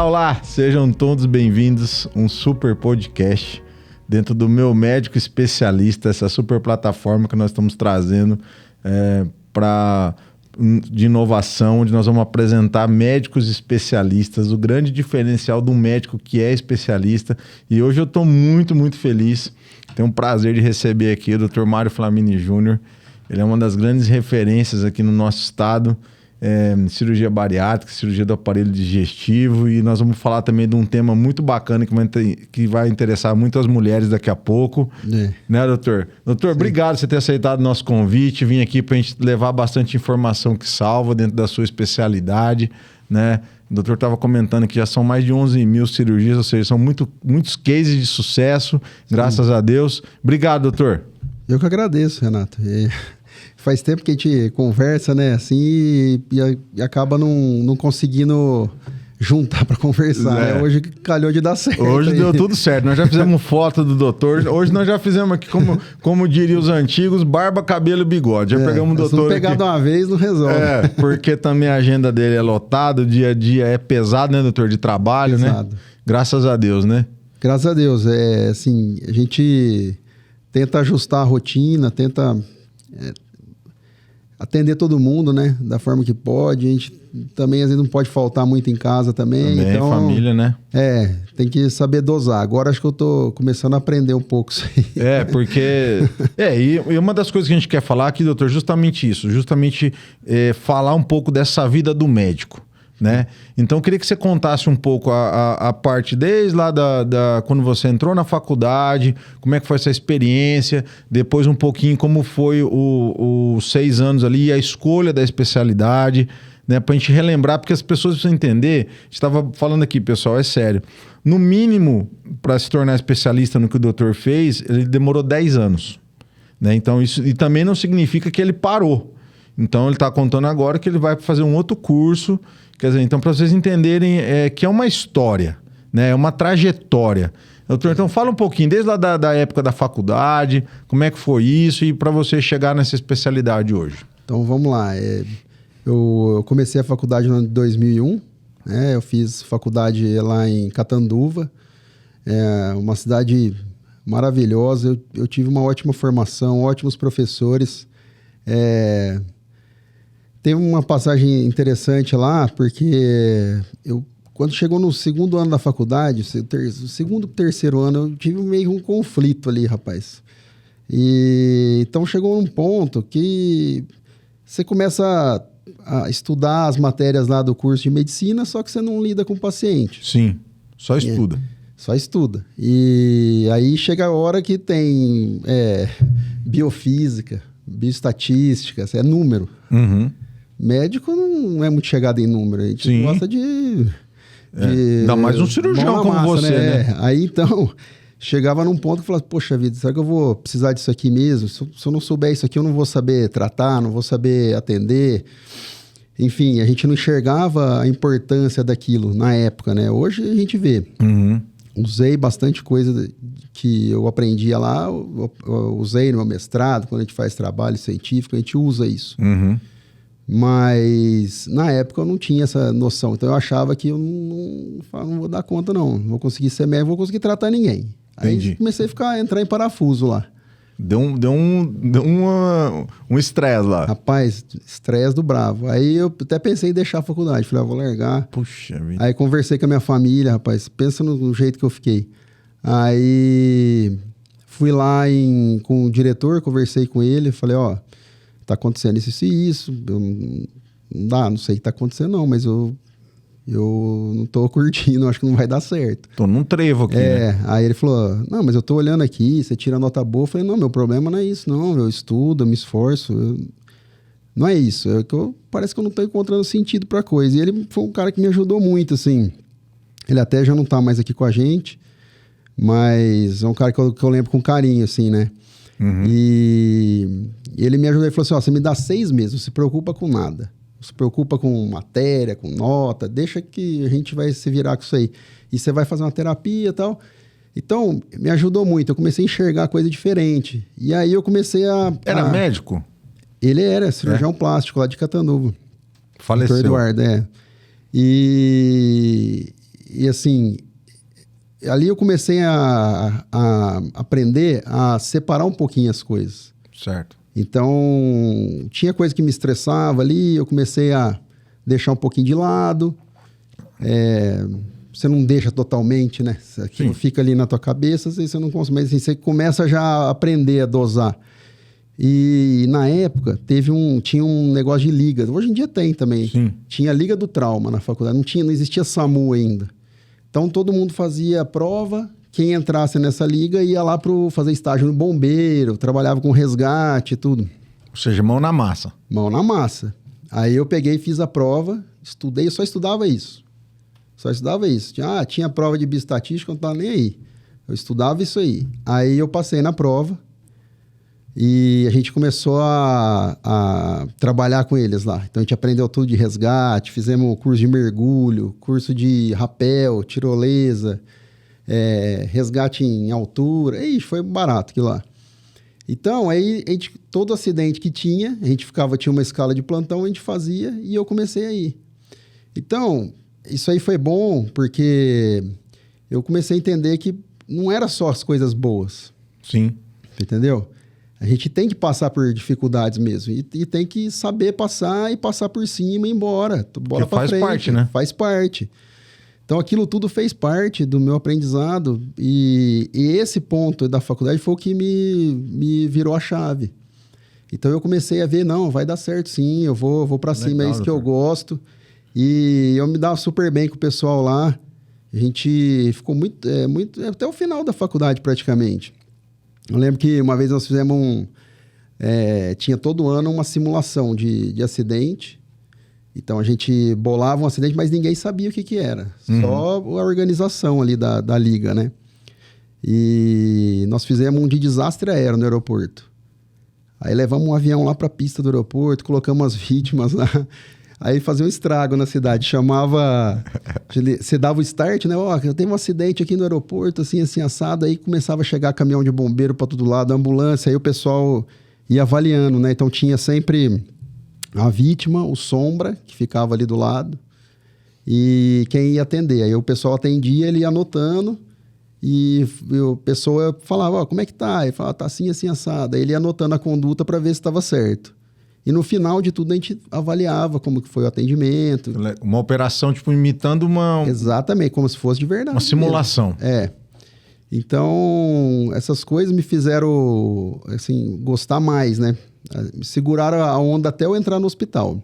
Olá, olá! Sejam todos bem-vindos a um super podcast dentro do Meu Médico Especialista, essa super plataforma que nós estamos trazendo de inovação, onde nós vamos apresentar médicos especialistas, o grande diferencial de um médico que é especialista. E hoje eu estou muito, muito feliz. Tenho o prazer de receber aqui o Dr. Mário Flamini Júnior. Ele é uma das grandes referências aqui no nosso estado, cirurgia bariátrica, cirurgia do aparelho digestivo, e nós vamos falar também de um tema muito bacana que vai interessar muito as mulheres daqui a pouco. Né, doutor? Doutor, obrigado por você ter aceitado o nosso convite, vim aqui para a gente levar bastante informação que salva dentro da sua especialidade, né? O doutor estava comentando que já são mais de 11 mil cirurgias, ou seja, são muitos cases de sucesso, graças a Deus. Obrigado, doutor. Eu que agradeço, Renato. Faz tempo que a gente conversa, né, assim, e acaba não conseguindo juntar para conversar, né? Hoje calhou de dar certo. Hoje deu tudo certo. Nós já fizemos foto do doutor. Hoje nós já fizemos aqui, como diriam os antigos, barba, cabelo e bigode. Já pegamos o doutor. Se não pegar de uma vez, não resolve. Porque também a agenda dele é lotada, o dia a dia é pesado, né, doutor? De trabalho, pesado, né? Graças a Deus, né? Graças a Deus. Assim, a gente tenta ajustar a rotina, tenta atender todo mundo, né? Da forma que pode. A gente também, às vezes, não pode faltar muito em casa também. Também, então, família, né? Tem que saber dosar. Agora acho que eu tô começando a aprender um pouco isso aí. Porque... e uma das coisas que a gente quer falar aqui, doutor, justamente isso. Justamente falar um pouco dessa vida do médico, né? Então, eu queria que você contasse um pouco a parte desde lá quando você entrou na faculdade, como é que foi essa experiência, depois um pouquinho como foi os 6 anos ali, a escolha da especialidade, né? Pra gente relembrar, porque as pessoas precisam entender, a gente estava falando aqui, pessoal, é sério, no mínimo, para se tornar especialista no que o doutor fez, ele demorou 10 anos, né? Então, isso e também não significa que ele parou. Então, ele está contando agora que ele vai fazer um outro curso. Quer dizer, então, para vocês entenderem que é uma história, né? É uma trajetória. Doutor, então fala um pouquinho, desde lá da época da faculdade, como é que foi isso e para você chegar nessa especialidade hoje. Então, vamos lá. Eu comecei a faculdade no ano de 2001, né? Eu fiz faculdade lá em Catanduva, uma cidade maravilhosa. Eu tive uma ótima formação, ótimos professores. Tem uma passagem interessante lá, porque quando chegou no segundo ano da faculdade, o segundo, terceiro ano, eu tive meio um conflito ali, rapaz. Então chegou num ponto que você começa a estudar as matérias lá do curso de medicina, só que você não lida com o paciente. Sim, só estuda. Só estuda. E aí chega a hora que tem biofísica, bioestatística, é número. Uhum. Médico não é muito chegado em número, a gente gosta de ainda mais um cirurgião como você, né? Aí então, chegava num ponto que eu falava, poxa vida, será que eu vou precisar disso aqui mesmo? Se eu não souber isso aqui, eu não vou saber tratar, não vou saber atender. Enfim, a gente não enxergava a importância daquilo na época, né? Hoje a gente vê. Uhum. Usei bastante coisa que eu aprendia lá, eu usei no meu mestrado, quando a gente faz trabalho científico, a gente usa isso. Uhum. Mas na época eu não tinha essa noção. Então eu achava que eu não vou dar conta, não vou conseguir ser médico, não vou conseguir tratar ninguém. Entendi. Aí comecei a entrar em parafuso lá. Deu um estresse lá. Rapaz, estresse do bravo. Aí eu até pensei em deixar a faculdade. Falei, vou largar. Puxa vida. Aí conversei com a minha família, rapaz. Pensa no jeito que eu fiquei. Aí fui lá com o diretor, conversei com ele. Falei, tá acontecendo isso e isso. Não sei o que tá acontecendo não, mas eu não tô curtindo, acho que não vai dar certo. Tô num trevo aqui, né? Aí ele falou, não, mas eu tô olhando aqui, você tira nota boa. Eu falei, não, meu problema não é isso, não. Eu estudo, eu me esforço. Não é isso. Parece que eu não tô encontrando sentido pra coisa. E ele foi um cara que me ajudou muito, assim. Ele até já não tá mais aqui com a gente, mas é um cara que eu lembro com carinho, assim, né? Uhum. E ele me ajudou e falou assim, você me dá 6 meses, não se preocupa com nada. Não se preocupa com matéria, com nota, deixa que a gente vai se virar com isso aí. E você vai fazer uma terapia e tal. Então, me ajudou muito. Eu comecei a enxergar coisa diferente. E aí eu comecei a... Era médico? Ele era cirurgião plástico lá de Catanduva. Faleceu. Dr. Eduardo, E E assim, ali eu comecei a aprender a separar um pouquinho as coisas. Certo. Então, tinha coisa que me estressava ali, eu comecei a deixar um pouquinho de lado. Você não deixa totalmente, né? Aquilo fica ali na tua cabeça, você não consegue. Mas assim, você começa já a aprender a dosar. E na época, tinha um negócio de liga. Hoje em dia tem também. Sim. Tinha a Liga do Trauma na faculdade. Não existia SAMU ainda. Então, todo mundo fazia a prova. Quem entrasse nessa liga ia lá para fazer estágio no bombeiro, trabalhava com resgate e tudo. Ou seja, mão na massa. Mão na massa. Aí eu peguei e fiz a prova, estudei, eu só estudava isso. Tinha prova de bioestatística, eu não estava nem aí. Eu estudava isso aí. Aí eu passei na prova e a gente começou a trabalhar com eles lá. Então a gente aprendeu tudo de resgate, fizemos curso de mergulho, curso de rapel, tirolesa, resgate em altura. Ixi, foi barato aquilo lá. Então, aí todo acidente que tinha, tinha uma escala de plantão, a gente fazia e eu comecei a ir. Então, isso aí foi bom porque eu comecei a entender que não era só as coisas boas. Sim. Entendeu? A gente tem que passar por dificuldades mesmo. E tem que saber passar e passar por cima e ir embora. Bola pra frente. Faz parte, né? Faz parte. Então, aquilo tudo fez parte do meu aprendizado. E esse ponto da faculdade foi o que me virou a chave. Então, eu comecei a ver, não, vai dar certo sim, eu vou pra cima, é isso que eu gosto. E eu me dava super bem com o pessoal lá. A gente ficou muito até o final da faculdade, praticamente. Eu lembro que uma vez nós fizemos tinha todo ano uma simulação de acidente. Então, a gente bolava um acidente, mas ninguém sabia o que era. Só a organização ali da liga, né? E nós fizemos um de desastre aéreo no aeroporto. Aí levamos um avião lá para a pista do aeroporto, colocamos as vítimas lá. Aí fazia um estrago na cidade. Chamava... Você dava o start, né? Eu tenho um acidente aqui no aeroporto, assim, assado. Aí começava a chegar caminhão de bombeiro para todo lado, ambulância. Aí o pessoal ia avaliando, né? Então, tinha sempre... a vítima, o sombra, que ficava ali do lado, e quem ia atender. Aí o pessoal atendia, ele ia anotando, e a pessoa falava, como é que tá? Ele falava, tá assim, assim, assado. Aí ele ia anotando a conduta para ver se estava certo. E no final de tudo, a gente avaliava como que foi o atendimento. Uma operação, tipo, imitando uma... Exatamente, como se fosse de verdade. Uma simulação. Mesmo. Então, essas coisas me fizeram, assim, gostar mais, né? Seguraram a onda até eu entrar no hospital.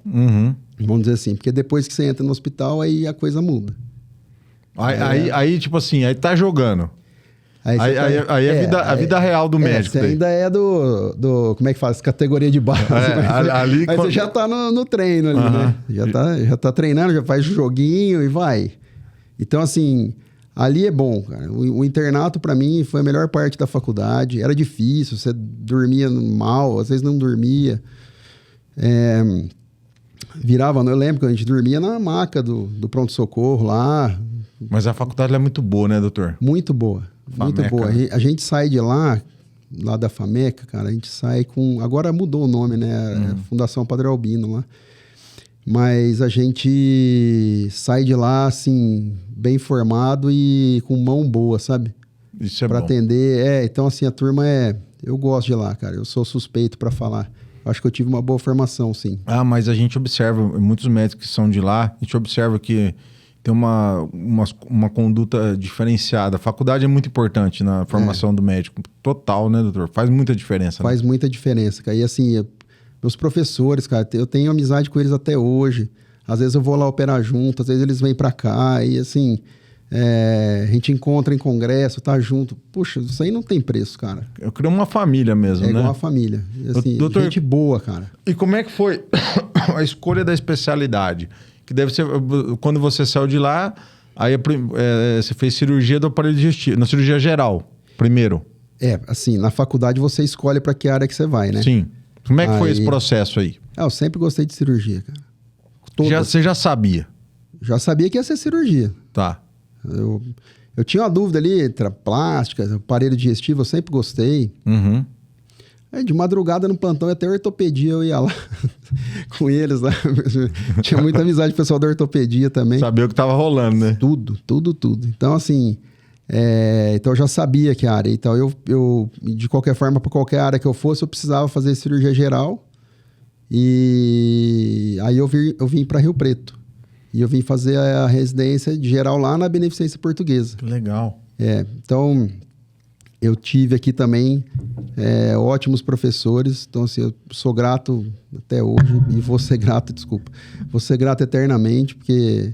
Vamos dizer assim. Porque depois que você entra no hospital, aí a coisa muda. Aí tipo assim, aí tá jogando. Aí é a vida real do médico. Você ainda é do... Como é que faz? Categoria de base. Mas você já tá no treino ali, né? Já tá treinando, já faz joguinho e vai. Então, assim... Ali é bom, cara. O internato, para mim, foi a melhor parte da faculdade. Era difícil, você dormia mal, às vezes não dormia. Eu lembro que a gente dormia na maca do pronto-socorro lá. Mas a faculdade é muito boa, né, doutor? Muito boa, muito boa. A gente sai de lá da FAMECA, cara, a gente sai com... Agora mudou o nome, né? Fundação Padre Albino lá. Mas a gente sai de lá, assim, bem formado e com mão boa, sabe? Isso é pra bom. atender. Então, assim, a turma eu gosto de lá, cara. Eu sou suspeito pra falar. Acho que eu tive uma boa formação, sim. Mas a gente observa, muitos médicos que são de lá, a gente observa que tem uma conduta diferenciada. A faculdade é muito importante na formação do médico. Total, né, doutor? Faz muita diferença. Faz muita diferença, cara. E, assim... Meus professores, cara, eu tenho amizade com eles até hoje. Às vezes eu vou lá operar junto, às vezes eles vêm pra cá e assim, a gente encontra em congresso, tá junto. Puxa, isso aí não tem preço, cara. Eu criei uma família mesmo, né? Igual uma família. Assim, doutor, gente boa, cara. E como é que foi a escolha da especialidade? Que deve ser, quando você saiu de lá, aí você fez cirurgia do aparelho digestivo, na cirurgia geral, primeiro. Assim, na faculdade você escolhe pra que área que você vai, né? Sim. Como é que foi esse processo aí? Eu sempre gostei de cirurgia, cara. Você já sabia? Já sabia que ia ser cirurgia. Tá. Eu tinha uma dúvida ali entre a plástica, aparelho digestivo, eu sempre gostei. De madrugada no plantão, até ortopedia eu ia lá com eles lá. Tinha muita amizade com o pessoal da ortopedia também. Sabia o que tava rolando, né? Tudo. Então, assim, então eu já sabia que área. Então, eu de qualquer forma, para qualquer área que eu fosse, eu precisava fazer cirurgia geral. E aí eu vim para Rio Preto. E eu vim fazer a residência de geral lá na Beneficência Portuguesa. Que legal. Então, eu tive aqui também ótimos professores. Então, assim, eu sou grato até hoje e vou ser grato, desculpa. Vou ser grato eternamente, porque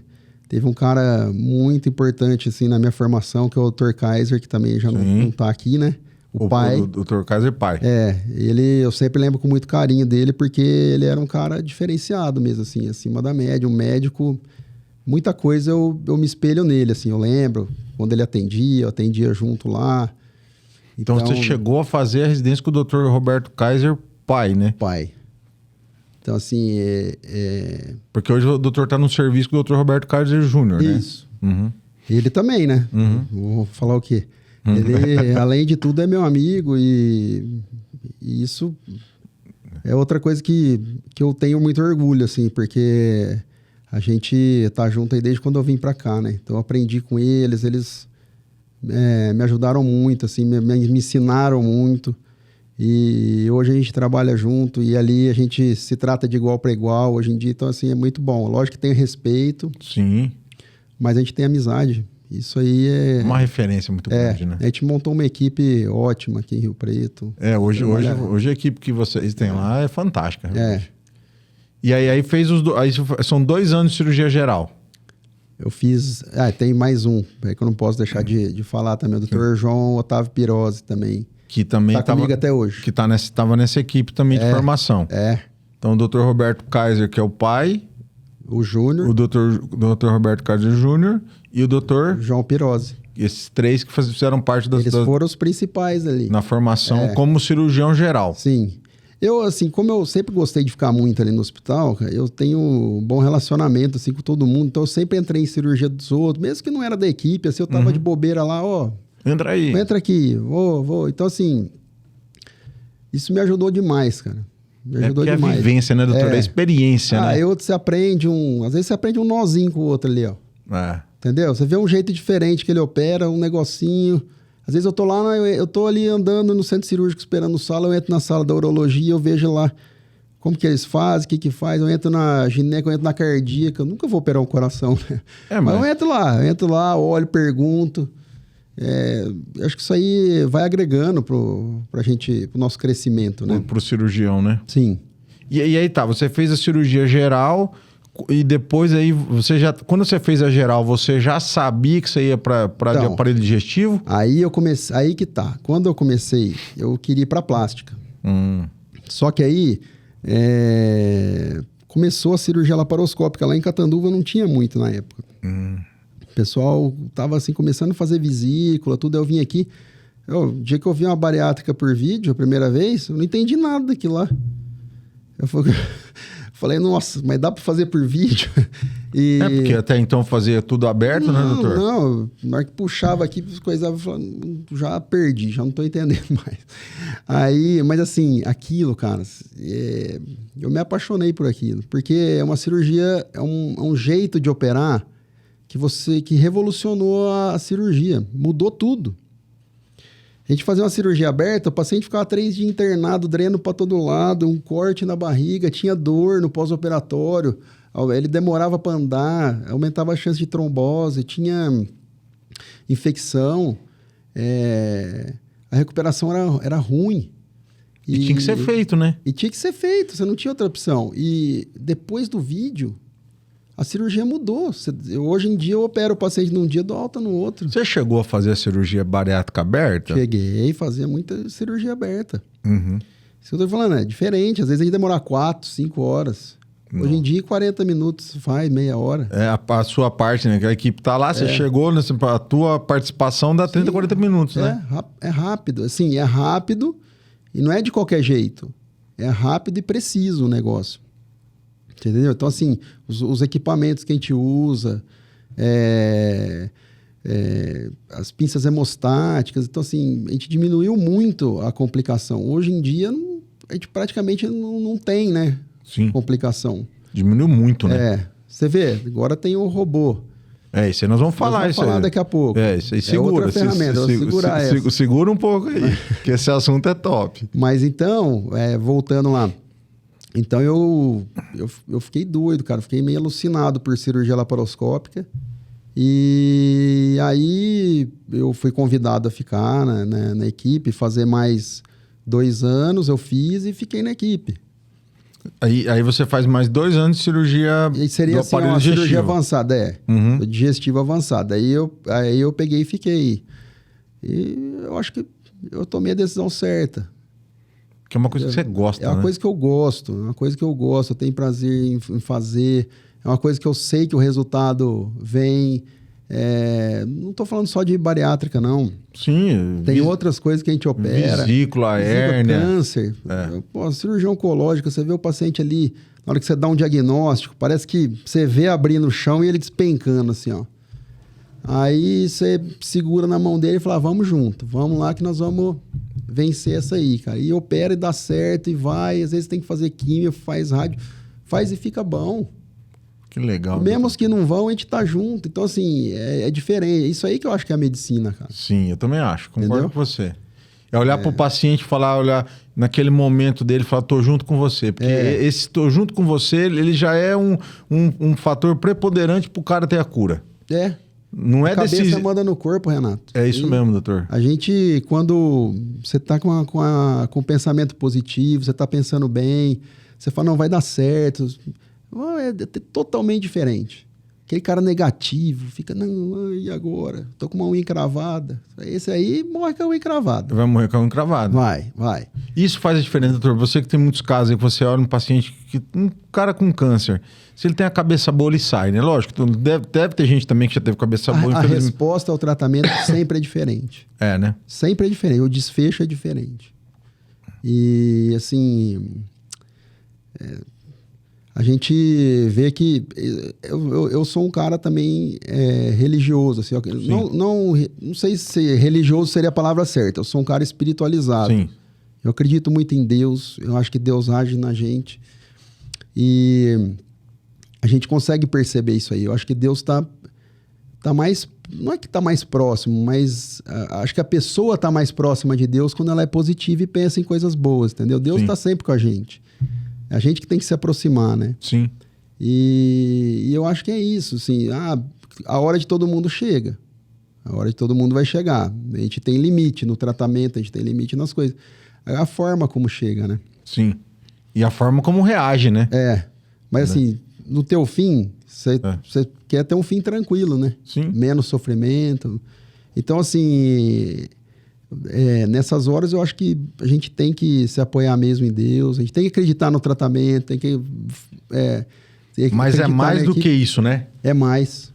teve um cara muito importante, assim, na minha formação, que é o Dr. Kaiser, que também já não tá aqui, né? O pai. O Dr. Kaiser pai. Eu sempre lembro com muito carinho dele, porque ele era um cara diferenciado mesmo, assim, acima da média, um médico. Muita coisa eu me espelho nele, assim, eu lembro quando ele atendia, eu atendia junto lá. Então você chegou a fazer a residência com o Dr. Roberto Kaiser pai, né? Pai. Então, assim, Porque hoje o doutor tá no serviço com o Dr. Roberto Kaiser Júnior, né? Isso. Ele também, né? Vou falar o quê? Ele, além de tudo, é meu amigo e isso é outra coisa que eu tenho muito orgulho, assim, porque a gente tá junto aí desde quando eu vim pra cá, né? Então eu aprendi com eles me ajudaram muito, assim, me ensinaram muito. E hoje a gente trabalha junto e ali a gente se trata de igual para igual hoje em dia. Então, assim, é muito bom. Lógico que tem respeito. Sim. Mas a gente tem amizade. Isso aí é... Uma referência muito grande, né? A gente montou uma equipe ótima aqui em Rio Preto. Hoje a equipe que vocês têm lá é fantástica. Realmente. E aí fez aí são 2 anos de cirurgia geral. Eu fiz... tem mais um. É que eu não posso deixar de falar também. O Dr. João Otávio Pirozzi também. Que também tá comigo até hoje. Que tava nessa equipe também de formação. Então o Dr. Roberto Kaiser, que é o pai. O Júnior. O Dr. Roberto Kaiser Júnior e o Dr. João Pirozzi. Esses 3 que fizeram parte Eles foram os principais ali. Na formação como cirurgião geral. Sim. Eu, assim, como eu sempre gostei de ficar muito ali no hospital, eu tenho um bom relacionamento, assim, com todo mundo. Então eu sempre entrei em cirurgia dos outros, mesmo que não era da equipe, assim, eu tava de bobeira lá, Entra aí. Entra aqui, vou. Então, assim, isso me ajudou demais, cara. Me ajudou demais. É a vivência, né, doutor? É a experiência, né? Aí você aprende às vezes você aprende um nozinho com o outro ali, ó. Entendeu? Você vê um jeito diferente que ele opera, um negocinho. Às vezes eu tô lá, eu tô ali andando no centro cirúrgico esperando sala, eu entro na sala da urologia, eu vejo lá como que eles fazem, o que faz. Eu entro na gineco, eu entro na cardíaca. Eu nunca vou operar um coração, né? Mas eu entro lá, olho, pergunto. Acho que isso aí vai agregando pro nosso crescimento, né? Pro cirurgião, né? Sim. E aí você fez a cirurgia geral e depois aí quando você fez a geral, você já sabia que você ia para de aparelho digestivo? Aí que tá. Quando eu comecei, eu queria ir para plástica. Só que aí começou a cirurgia laparoscópica lá em Catanduva, não tinha muito na época. O pessoal tava assim, começando a fazer vesícula, tudo. Eu vim aqui. O dia que eu vi uma bariátrica por vídeo, a primeira vez, eu não entendi nada daquilo lá. Eu falei, nossa, mas dá para fazer por vídeo? Porque até então fazia tudo aberto, né, doutor? Não, na hora que puxava aqui, coisava, já perdi, já não tô entendendo mais. Aí, mas assim, aquilo, cara, eu me apaixonei por aquilo. Porque é uma cirurgia, é um jeito de operar que revolucionou a cirurgia, mudou tudo. A gente fazia uma cirurgia aberta, o paciente ficava 3 dias internado, dreno para todo lado, um corte na barriga, tinha dor no pós-operatório, ele demorava para andar, aumentava a chance de trombose, tinha infecção, a recuperação era ruim. E tinha que ser feito, né? E tinha que ser feito, você não tinha outra opção. E depois do vídeo, a cirurgia mudou. Hoje em dia eu opero o paciente num dia, dou alta no outro. Você chegou a fazer a cirurgia bariátrica aberta? Cheguei, fazia muita cirurgia aberta. Isso que eu tô falando, é diferente. Às vezes a gente demora 4, 5 horas. Hoje em dia, 40 minutos faz, meia hora. A sua parte, né? Que a equipe tá lá, você chegou, a tua participação dá 30, 40 minutos, né? É rápido. Assim, é rápido e não é de qualquer jeito. É rápido e preciso o negócio. Entendeu? Então, assim, os equipamentos que a gente usa, as pinças hemostáticas, então, assim, a gente diminuiu muito a complicação. Hoje em dia, não a gente praticamente não tem, né? Sim. Complicação. Diminuiu muito, né? Você vê, agora tem o robô. Isso aí nós vamos falar. Nós vamos falar daqui a pouco. Isso aí segura. Outra ferramenta, eu vou segurar essa. Segura um pouco aí, que esse assunto é top. Mas então, voltando lá. Então eu fiquei doido, cara. Fiquei meio alucinado por cirurgia laparoscópica. E aí eu fui convidado a ficar na equipe, fazer mais 2 anos. Eu fiz e fiquei na equipe. Aí você faz mais 2 anos de cirurgia e seria do assim, aparelho uma digestivo. cirurgia avançada, digestivo avançada. Aí eu peguei e fiquei. E eu acho que eu tomei a decisão certa. Que é uma coisa que você gosta, né? É uma coisa que eu gosto, eu tenho prazer em fazer, é uma coisa que eu sei que o resultado vem. Não estou falando só de bariátrica, não. Sim. Tem outras coisas que a gente opera. Vesícula, hérnia. Câncer. Cirurgia oncológica, você vê o paciente ali, na hora que você dá um diagnóstico, parece que você vê abrir no chão e ele despencando assim, ó. Aí você segura na mão dele e fala, vamos junto, vamos lá que nós vamos vencer essa aí, cara. E opera e dá certo e vai, às vezes tem que fazer químio, faz rádio, faz e fica bom. Que legal. Mesmo os que não vão, a gente tá junto. Então, assim, é diferente. Isso aí que eu acho que é a medicina, cara. Sim, eu também acho. Concordo com você. É olhar pro paciente e falar, olhar naquele momento dele e falar, tô junto com você. Porque esse tô junto com você, ele já é um fator preponderante pro cara ter a cura. Não é a cabeça manda no corpo, Renato. É isso mesmo, doutor. A gente, quando você tá com pensamento positivo, você tá pensando bem, você fala, não, vai dar certo. É totalmente diferente. Aquele cara negativo, fica, não, e agora? Tô com uma unha encravada. Esse aí morre com a unha encravada. Vai morrer com a unha encravada. Vai. Isso faz a diferença, doutor. Você que tem muitos casos aí, que você olha um paciente, um cara com câncer, se ele tem a cabeça boa, ele sai, né? Lógico, deve ter gente também que já teve cabeça boa. A resposta ao tratamento sempre é diferente. Né? Sempre é diferente. O desfecho é diferente. E, assim... a gente vê que eu sou um cara também religioso. Assim, não sei se religioso seria a palavra certa. Eu sou um cara espiritualizado. Sim. Eu acredito muito em Deus. Eu acho que Deus age na gente. E a gente consegue perceber isso aí. Eu acho que Deus está mais... Não é que está mais próximo, mas acho que a pessoa está mais próxima de Deus quando ela é positiva e pensa em coisas boas, entendeu? Deus está sempre com a gente. É a gente que tem que se aproximar, né? Sim. E eu acho que é isso, assim, a hora de todo mundo chega. A hora de todo mundo vai chegar. A gente tem limite no tratamento, a gente tem limite nas coisas. É a forma como chega, né? Sim. E a forma como reage, né? Mas assim, no teu fim, você quer ter um fim tranquilo, né? Sim. Menos sofrimento. Então, assim... nessas horas eu acho que a gente tem que se apoiar mesmo em Deus, a gente tem que acreditar no tratamento, tem que mas é mais do que isso, né? É mais.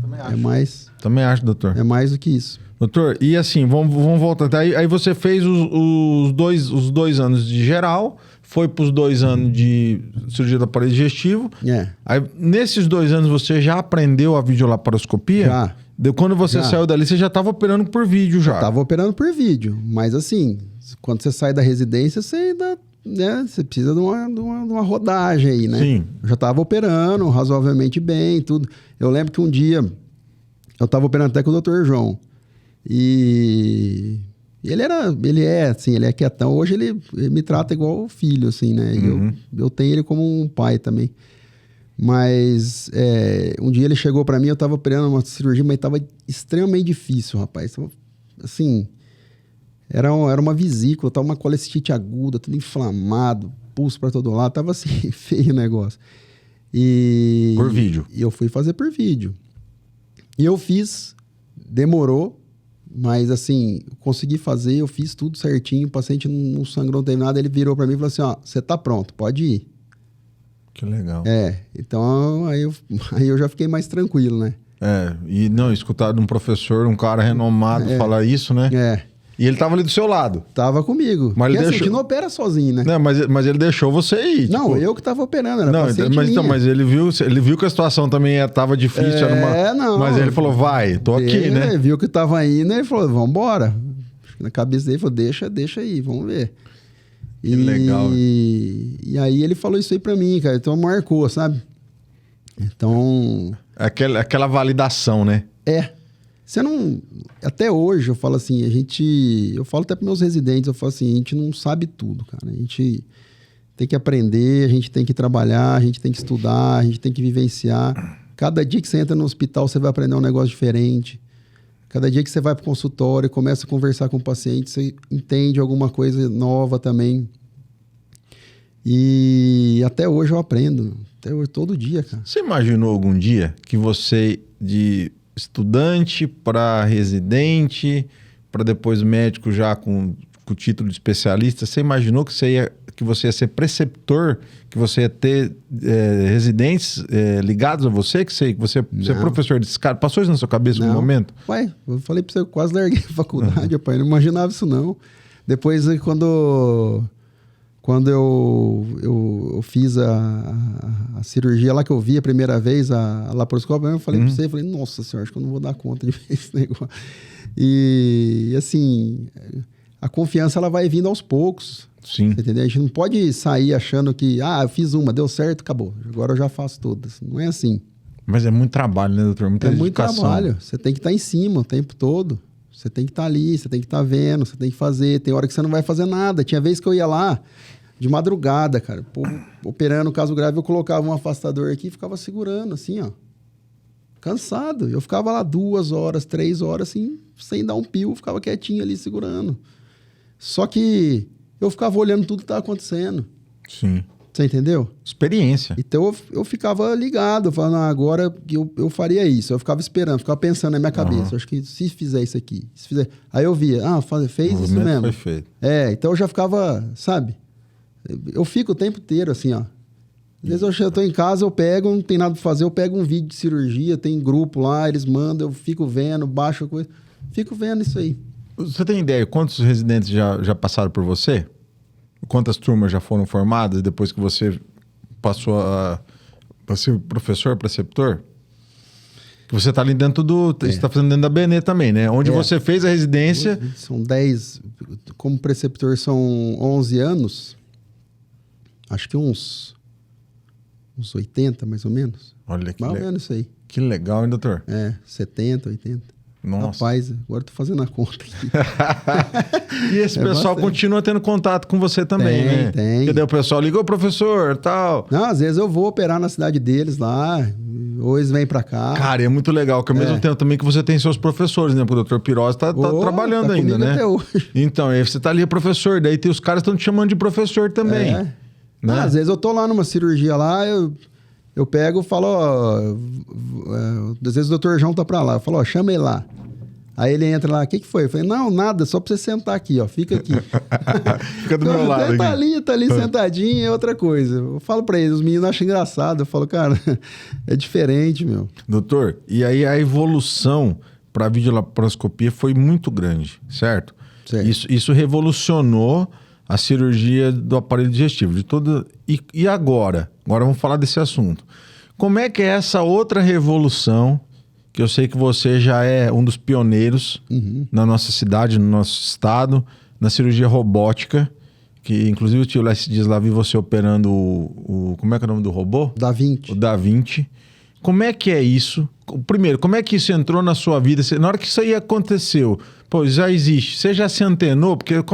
Também acho. É mais. Também acho, doutor. É mais do que isso. Doutor, e assim, vamos voltar. Aí você fez os 2 anos de geral, foi para os 2 anos de cirurgia do aparelho digestivo. Aí, nesses 2 anos você já aprendeu a videolaparoscopia? Já. Quando você saiu dali, você já estava operando por vídeo já? Estava operando por vídeo, mas assim, quando você sai da residência, você ainda, né, você precisa de uma rodagem aí, né? Sim. Eu já estava operando razoavelmente bem, tudo. Eu lembro que um dia, eu estava operando até com o Dr. João, e ele é quietão. Hoje ele me trata igual filho, assim, né? Eu tenho ele como um pai também. Mas um dia ele chegou pra mim, eu tava operando uma cirurgia, mas tava extremamente difícil, rapaz. Assim, era uma vesícula, tava uma colestite aguda, tudo inflamado, pulso pra todo lado, tava assim, feio o negócio. Por vídeo? E eu fui fazer por vídeo. E eu fiz, demorou, mas assim, consegui fazer, eu fiz tudo certinho, o paciente não sangrou, não teve nada, ele virou pra mim e falou assim, você tá pronto, pode ir. Que legal. Então aí eu já fiquei mais tranquilo, né? E não, escutar de um professor, um cara renomado falar isso, né? E ele tava ali do seu lado. Tava comigo. Mas ele assim, deixou... a gente não opera sozinho, né? Não, mas ele deixou você ir. Não, eu que tava operando, era paciente minha. Mas ele viu que a situação também tava difícil. Não. Mas ele falou, vai, tô aqui, né? Ele viu que tava indo, ele falou, vambora. Na cabeça dele, ele falou, deixa aí, vamos ver. Que legal. E aí ele falou isso aí pra mim, cara. Então marcou, sabe? Então... Aquela validação, né? Você não... Até hoje eu falo assim, eu falo até pros meus residentes, eu falo assim, a gente não sabe tudo, cara. A gente tem que aprender, a gente tem que trabalhar, a gente tem que estudar, a gente tem que vivenciar. Cada dia que você entra no hospital, você vai aprender um negócio diferente. Cada dia que você vai pro consultório, começa a conversar com o paciente, você entende alguma coisa nova também. E até hoje eu aprendo. Até hoje, todo dia, cara. Você imaginou algum dia que você, de estudante para residente, para depois médico já com o título de especialista, você imaginou que você ia ser preceptor, que você ia ter residentes ligados a você, que você é professor desses caras? Passou isso na sua cabeça em algum momento? Pai, eu falei pra você, eu quase larguei a faculdade, pai, não imaginava isso não. Depois, quando eu fiz a cirurgia lá que eu vi a primeira vez, a laparoscópia, eu falei pra você, nossa senhora, acho que eu não vou dar conta de ver esse negócio. E assim, a confiança ela vai vindo aos poucos. Sim. Entendeu? A gente não pode sair achando que, eu fiz uma, deu certo, acabou. Agora eu já faço todas. Não é assim. Mas é muito trabalho, né, doutor? Muita dedicação. Muito trabalho. Você tem que estar em cima o tempo todo. Você tem que estar ali, você tem que estar vendo, você tem que fazer. Tem hora que você não vai fazer nada. Tinha vez que eu ia lá de madrugada, cara. Operando caso grave, eu colocava um afastador aqui e ficava segurando, assim, ó. Cansado. Eu ficava lá 2 horas, 3 horas, assim, sem dar um pio. Ficava quietinho ali, segurando. Só que eu ficava olhando tudo que estava acontecendo. Sim. Você entendeu? Experiência. Então eu ficava ligado, falando, agora eu faria isso. Eu ficava esperando, ficava pensando na minha cabeça. Acho que se fizer isso aqui, se fizer... Aí eu via, fez isso mesmo. Foi feito. Então eu já ficava, sabe? Eu fico o tempo inteiro assim, ó. Às vezes eu tô em casa, eu pego, não tem nada pra fazer, eu pego um vídeo de cirurgia, tem grupo lá, eles mandam, eu fico vendo, baixo a coisa. Fico vendo isso aí. Você tem ideia quantos residentes já passaram por você? Quantas turmas já foram formadas depois que você passou a ser professor, preceptor? Que você está ali dentro Você está fazendo dentro da BN também, né? Onde você fez a residência. São 10. Como preceptor são 11 anos. Acho que uns 80, mais ou menos. Olha que mais ou menos isso aí. Que legal, hein, doutor? 70, 80. Nossa. Rapaz, agora eu tô fazendo a conta aqui. E esse pessoal continua tendo contato com você também, né? Tem. Porque daí o pessoal ligou, professor, tal. Não, às vezes eu vou operar na cidade deles lá, ou eles vêm pra cá. Cara, é muito legal, que ao mesmo tempo também que você tem seus professores, né? Porque o doutor Pirose tá trabalhando ainda, né? Até hoje. Então, aí você tá ali, professor, daí tem os caras estão te chamando de professor também. Né? Às vezes eu tô lá numa cirurgia lá, eu pego e falo, às vezes o doutor João tá pra lá, eu falo, chama ele lá. Aí ele entra lá, o que foi? Eu falei, não, nada, só pra você sentar aqui, ó, fica aqui. Fica do meu lado aqui. Tá ali sentadinho, é outra coisa. Eu falo pra eles, os meninos acham engraçado, eu falo, cara, é diferente, meu. Doutor, e aí a evolução pra videolaparoscopia foi muito grande, certo? Isso revolucionou a cirurgia do aparelho digestivo, de todo. E agora? Agora vamos falar desse assunto. Como é que é essa outra revolução, que eu sei que você já é um dos pioneiros na nossa cidade, no nosso estado, na cirurgia robótica, que inclusive o tio Lécio dias lá vi você operando como é que é o nome do robô? Da Vinci. O Da Vinci. Como é que é isso? Primeiro, como é que isso entrou na sua vida? Na hora que isso aí aconteceu, pô, já existe. Você já se antenou? Porque eu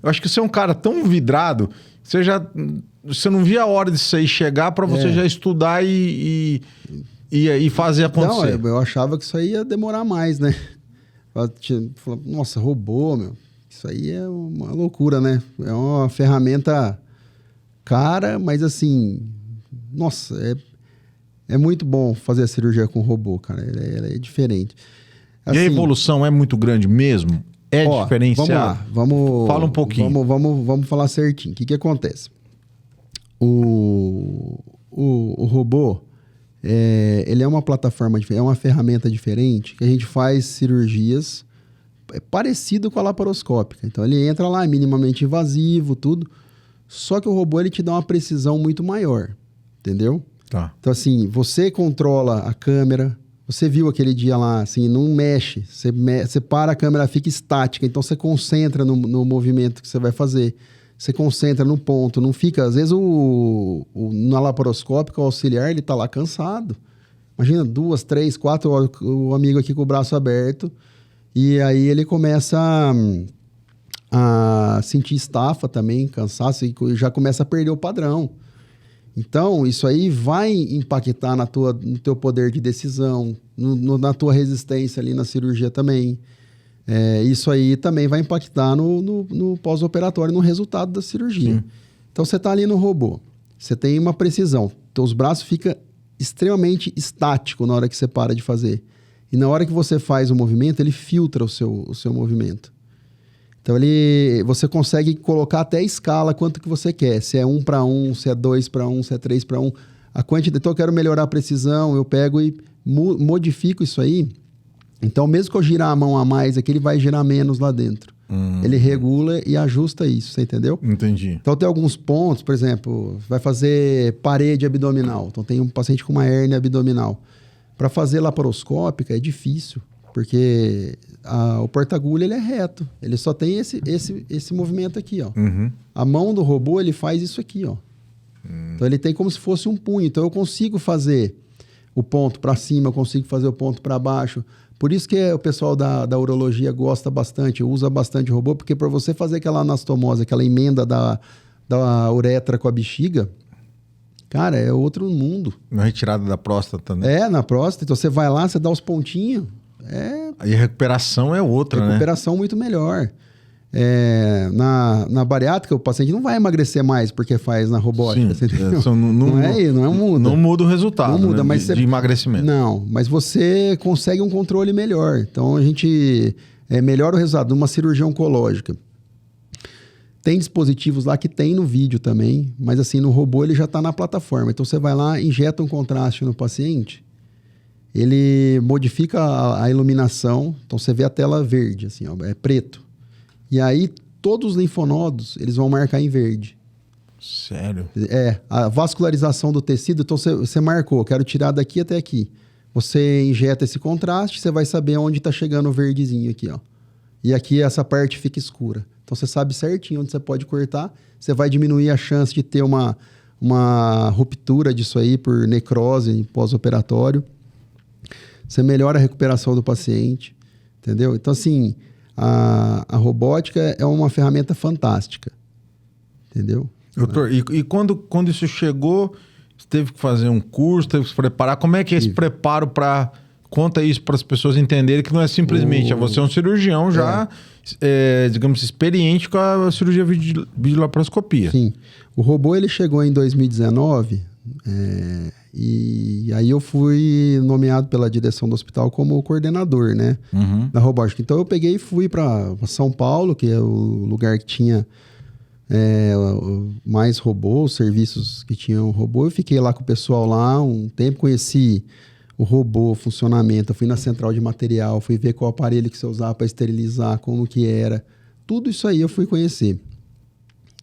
acho que você é um cara tão vidrado, você não via a hora disso aí chegar para você já estudar e fazer acontecer. Não, eu achava que isso aí ia demorar mais, né? Nossa, robô, meu. Isso aí é uma loucura, né? É uma ferramenta cara, mas assim... Nossa, é muito bom fazer a cirurgia com robô, cara. Ela é diferente. Assim, e a evolução é muito grande mesmo? É diferenciado? Vamos lá. Fala um pouquinho. Vamos falar certinho. O que acontece? O robô... ele é uma plataforma diferente, é uma ferramenta diferente que a gente faz cirurgias parecido com a laparoscópica. Então ele entra lá, é minimamente invasivo, tudo. Só que o robô ele te dá uma precisão muito maior, entendeu? Tá. Então assim, você controla a câmera. Você viu aquele dia lá, assim, não mexe. Você para, a câmera fica estática. Então você concentra no movimento que você vai fazer. você concentra no ponto, não fica... Às vezes na laparoscópica, o auxiliar, ele tá lá cansado. Imagina 2, 3, 4 horas, o amigo aqui com o braço aberto, e aí ele começa a sentir estafa também, cansaço, e já começa a perder o padrão. Então, isso aí vai impactar no teu poder de decisão, na tua resistência ali na cirurgia também. Isso aí também vai impactar no pós-operatório, no resultado da cirurgia. Sim. Então, você está ali no robô, você tem uma precisão, teus braços ficam extremamente estáticos na hora que você para de fazer. E na hora que você faz o movimento, ele filtra o seu movimento. Então, você consegue colocar até a escala quanto que você quer. Se é 1:1, se é 2:1, se é 3:1. A quantidade, então, eu quero melhorar a precisão, eu pego e modifico isso aí. Então, mesmo que eu girar a mão a mais aqui, ele vai girar menos lá dentro. Ele regula e ajusta isso, você entendeu? Entendi. Então, tem alguns pontos, por exemplo, vai fazer parede abdominal. Então, tem um paciente com uma hérnia abdominal. Para fazer laparoscópica é difícil, porque o porta-agulha ele é reto. Ele só tem esse movimento aqui, ó. A mão do robô, ele faz isso aqui, ó. Então, ele tem como se fosse um punho. Então, eu consigo fazer o ponto para cima, eu consigo fazer o ponto para baixo. Por isso que o pessoal da urologia gosta bastante, usa bastante o robô, porque para você fazer aquela anastomose, aquela emenda da uretra com a bexiga, cara, é outro mundo. Na retirada da próstata, né? Na próstata. Então, você vai lá, você dá os pontinhos. Aí a recuperação é outra, recuperação muito melhor. Na bariátrica, o paciente não vai emagrecer mais porque faz na robótica. Sim, não muda. Não muda o resultado, não muda, né? mas de emagrecimento. Não, mas você consegue um controle melhor. Então, a gente melhora o resultado de uma cirurgia oncológica. Tem dispositivos lá que tem no vídeo também, mas assim, no robô ele já está na plataforma. Então, você vai lá, injeta um contraste no paciente, ele modifica a iluminação, então você vê a tela verde, assim, ó, é preto. E aí, todos os linfonodos, eles vão marcar em verde. Sério? A vascularização do tecido, então você marcou, quero tirar daqui até aqui. Você injeta esse contraste, você vai saber onde está chegando o verdezinho aqui, ó. E aqui essa parte fica escura. Então, você sabe certinho onde você pode cortar, você vai diminuir a chance de ter uma ruptura disso aí por necrose pós-operatório. Você melhora a recuperação do paciente, entendeu? Então, assim... A robótica é uma ferramenta fantástica, entendeu? Doutor, e quando isso chegou, você teve que fazer um curso, teve que se preparar. Como é que é esse preparo para... Conta isso para as pessoas entenderem que não é simplesmente... Você é um cirurgião já, digamos, experiente com a cirurgia videolaparoscopia. Sim. O robô, ele chegou em 2019... E aí eu fui nomeado pela direção do hospital como coordenador, né, da robótica. Então eu peguei e fui para São Paulo, que é o lugar que tinha mais robôs, serviços que tinham robô. Eu fiquei lá com o pessoal lá um tempo, conheci o robô, o funcionamento. Eu fui na central de material, fui ver qual aparelho que você usava para esterilizar, como que era. Tudo isso aí eu fui conhecer.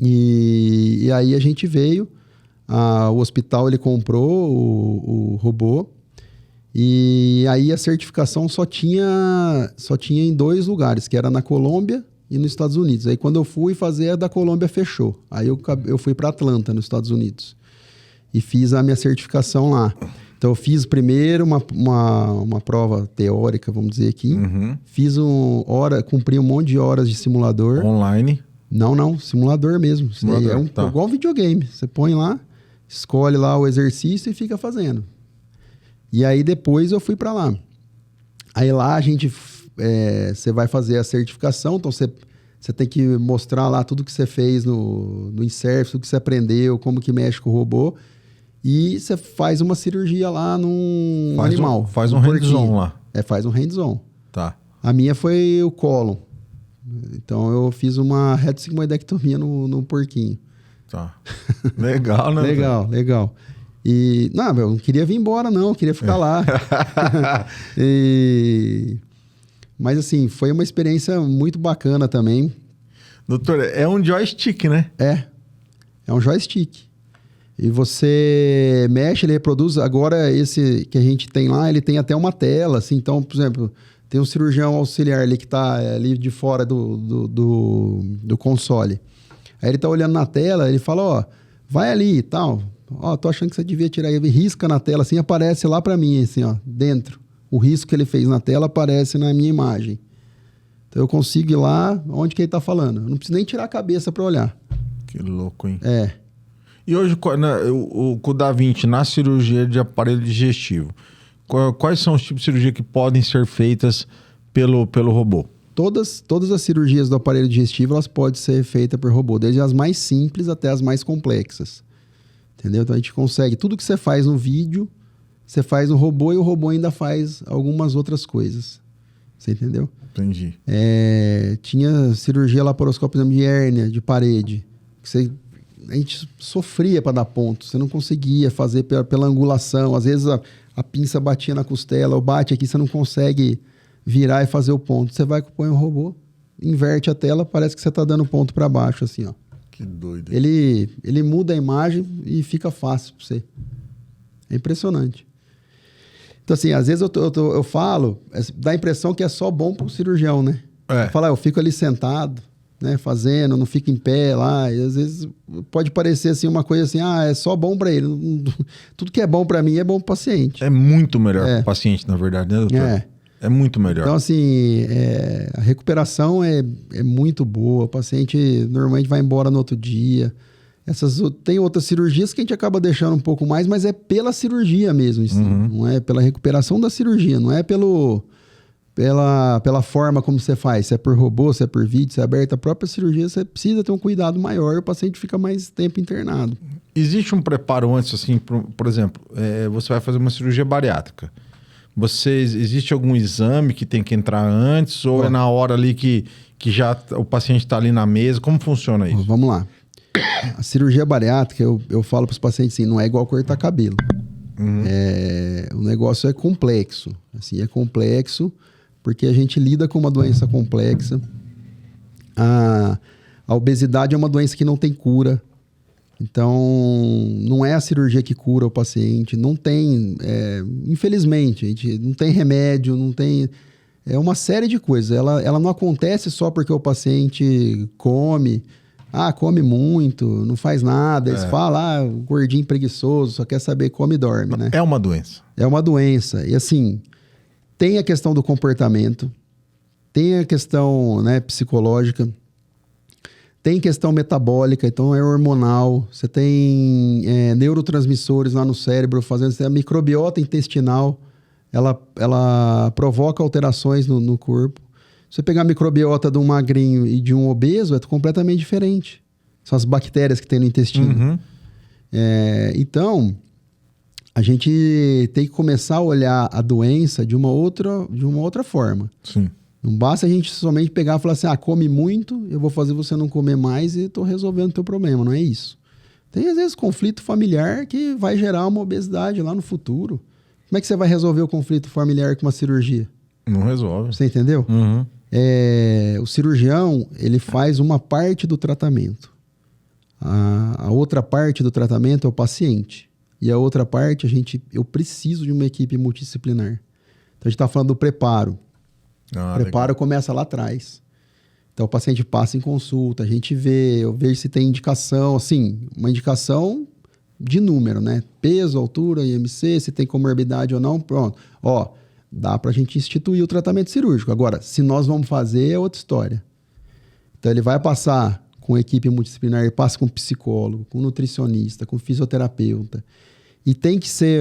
E aí a gente veio... O hospital ele comprou o robô e aí a certificação só tinha em 2 lugares, que era na Colômbia e nos Estados Unidos. Aí quando eu fui fazer, a da Colômbia fechou. Aí eu fui para Atlanta, nos Estados Unidos, e fiz a minha certificação lá. Então eu fiz primeiro uma prova teórica, vamos dizer aqui. Cumpri um monte de horas de simulador. Online? Não, simulador mesmo. Simulador, igual videogame. Você põe lá, escolhe lá o exercício e fica fazendo. E aí depois eu fui para lá. Aí lá a gente... você vai fazer a certificação, então você tem que mostrar lá tudo que você fez no INSERF, tudo que você aprendeu, como que mexe com o robô. E você faz uma cirurgia lá num animal. Faz um hands-on lá. Faz um hands-on. Tá. A minha foi o cólon. Então eu fiz uma retosigmoidectomia no porquinho. Tá. Legal, né? Legal. E, eu não queria vir embora, não. Eu queria ficar lá. Mas, assim, foi uma experiência muito bacana também. Doutor, é um joystick, né? É um joystick. E você mexe, ele reproduz. Agora, esse que a gente tem lá, ele tem até uma tela, assim. Então, por exemplo, tem um cirurgião auxiliar ali que está ali de fora do console. Aí ele tá olhando na tela, ele fala, ó, vai ali e tal. Ó, tô achando que você devia tirar. Ele risca na tela, assim, aparece lá pra mim, assim, ó, dentro. O risco que ele fez na tela aparece na minha imagem. Então eu consigo ir lá onde que ele tá falando. Eu não preciso nem tirar a cabeça pra olhar. Que louco, hein? É. E hoje, com o Da Vinci, na cirurgia de aparelho digestivo, quais são os tipos de cirurgia que podem ser feitas pelo robô? Todas as cirurgias do aparelho digestivo, elas podem ser feitas por robô, desde as mais simples até as mais complexas. Entendeu? Então a gente consegue, tudo que você faz no vídeo, você faz no robô e o robô ainda faz algumas outras coisas. Você entendeu? Entendi. Tinha cirurgia laparoscópica de hérnia, de parede, que a gente sofria para dar ponto, você não conseguia fazer pela angulação, às vezes a pinça batia na costela, ou bate aqui, você não consegue virar e fazer o ponto. Você vai, põe um robô, inverte a tela, parece que você está dando ponto para baixo, assim, ó. Que doido. Ele muda a imagem e fica fácil para você. É impressionante. Então, assim, às vezes eu falo, dá a impressão que é só bom para o cirurgião, né? Eu fico ali sentado, né, fazendo, não fico em pé lá, e às vezes pode parecer assim uma coisa assim, é só bom para ele. Tudo que é bom para mim é bom para o paciente. É muito melhor para o paciente, na verdade, né, doutor? É muito melhor. Então, assim, a recuperação é muito boa. O paciente normalmente vai embora no outro dia. Tem outras cirurgias que a gente acaba deixando um pouco mais, mas é pela cirurgia mesmo. Não é pela recuperação da cirurgia. Não é pela forma como você faz. Se é por robô, se é por vídeo, se é aberta. A própria cirurgia, você precisa ter um cuidado maior e o paciente fica mais tempo internado. Existe um preparo antes, assim, por exemplo, você vai fazer uma cirurgia bariátrica. Existe algum exame que tem que entrar antes ou é na hora ali que já o paciente está ali na mesa? Como funciona isso? Vamos lá. A cirurgia bariátrica, eu falo para os pacientes assim, não é igual cortar cabelo. O negócio é complexo. Assim, é complexo porque a gente lida com uma doença complexa. A obesidade é uma doença que não tem cura. Então, não é a cirurgia que cura o paciente, não tem, infelizmente, a gente não tem remédio, não tem... É uma série de coisas. Ela não acontece só porque o paciente come muito, não faz nada. Eles falam, gordinho preguiçoso, só quer saber, come e dorme, né? É uma doença. É uma doença. E assim, tem a questão do comportamento, tem a questão, né, psicológica, tem questão metabólica, então é hormonal. Você tem neurotransmissores lá no cérebro fazendo... A microbiota intestinal, ela provoca alterações no corpo. Se você pegar a microbiota de um magrinho e de um obeso, é completamente diferente. São as bactérias que tem no intestino. Então, a gente tem que começar a olhar a doença de uma outra forma. Sim. Não basta a gente somente pegar e falar assim, come muito, eu vou fazer você não comer mais e estou resolvendo o teu problema. Não é isso. Tem, às vezes, conflito familiar que vai gerar uma obesidade lá no futuro. Como é que você vai resolver o conflito familiar com uma cirurgia? Não resolve. Você entendeu? O cirurgião, ele faz uma parte do tratamento. A outra parte do tratamento é o paciente. E a outra parte, eu preciso de uma equipe multidisciplinar. Então, a gente está falando do preparo. O preparo começa lá atrás. Então, o paciente passa em consulta, a gente eu vejo se tem indicação, assim, uma indicação de número, né? Peso, altura, IMC, se tem comorbidade ou não, pronto. Dá pra gente instituir o tratamento cirúrgico. Agora, se nós vamos fazer, é outra história. Então, ele vai passar com equipe multidisciplinar, ele passa com psicólogo, com nutricionista, com fisioterapeuta. E tem que ser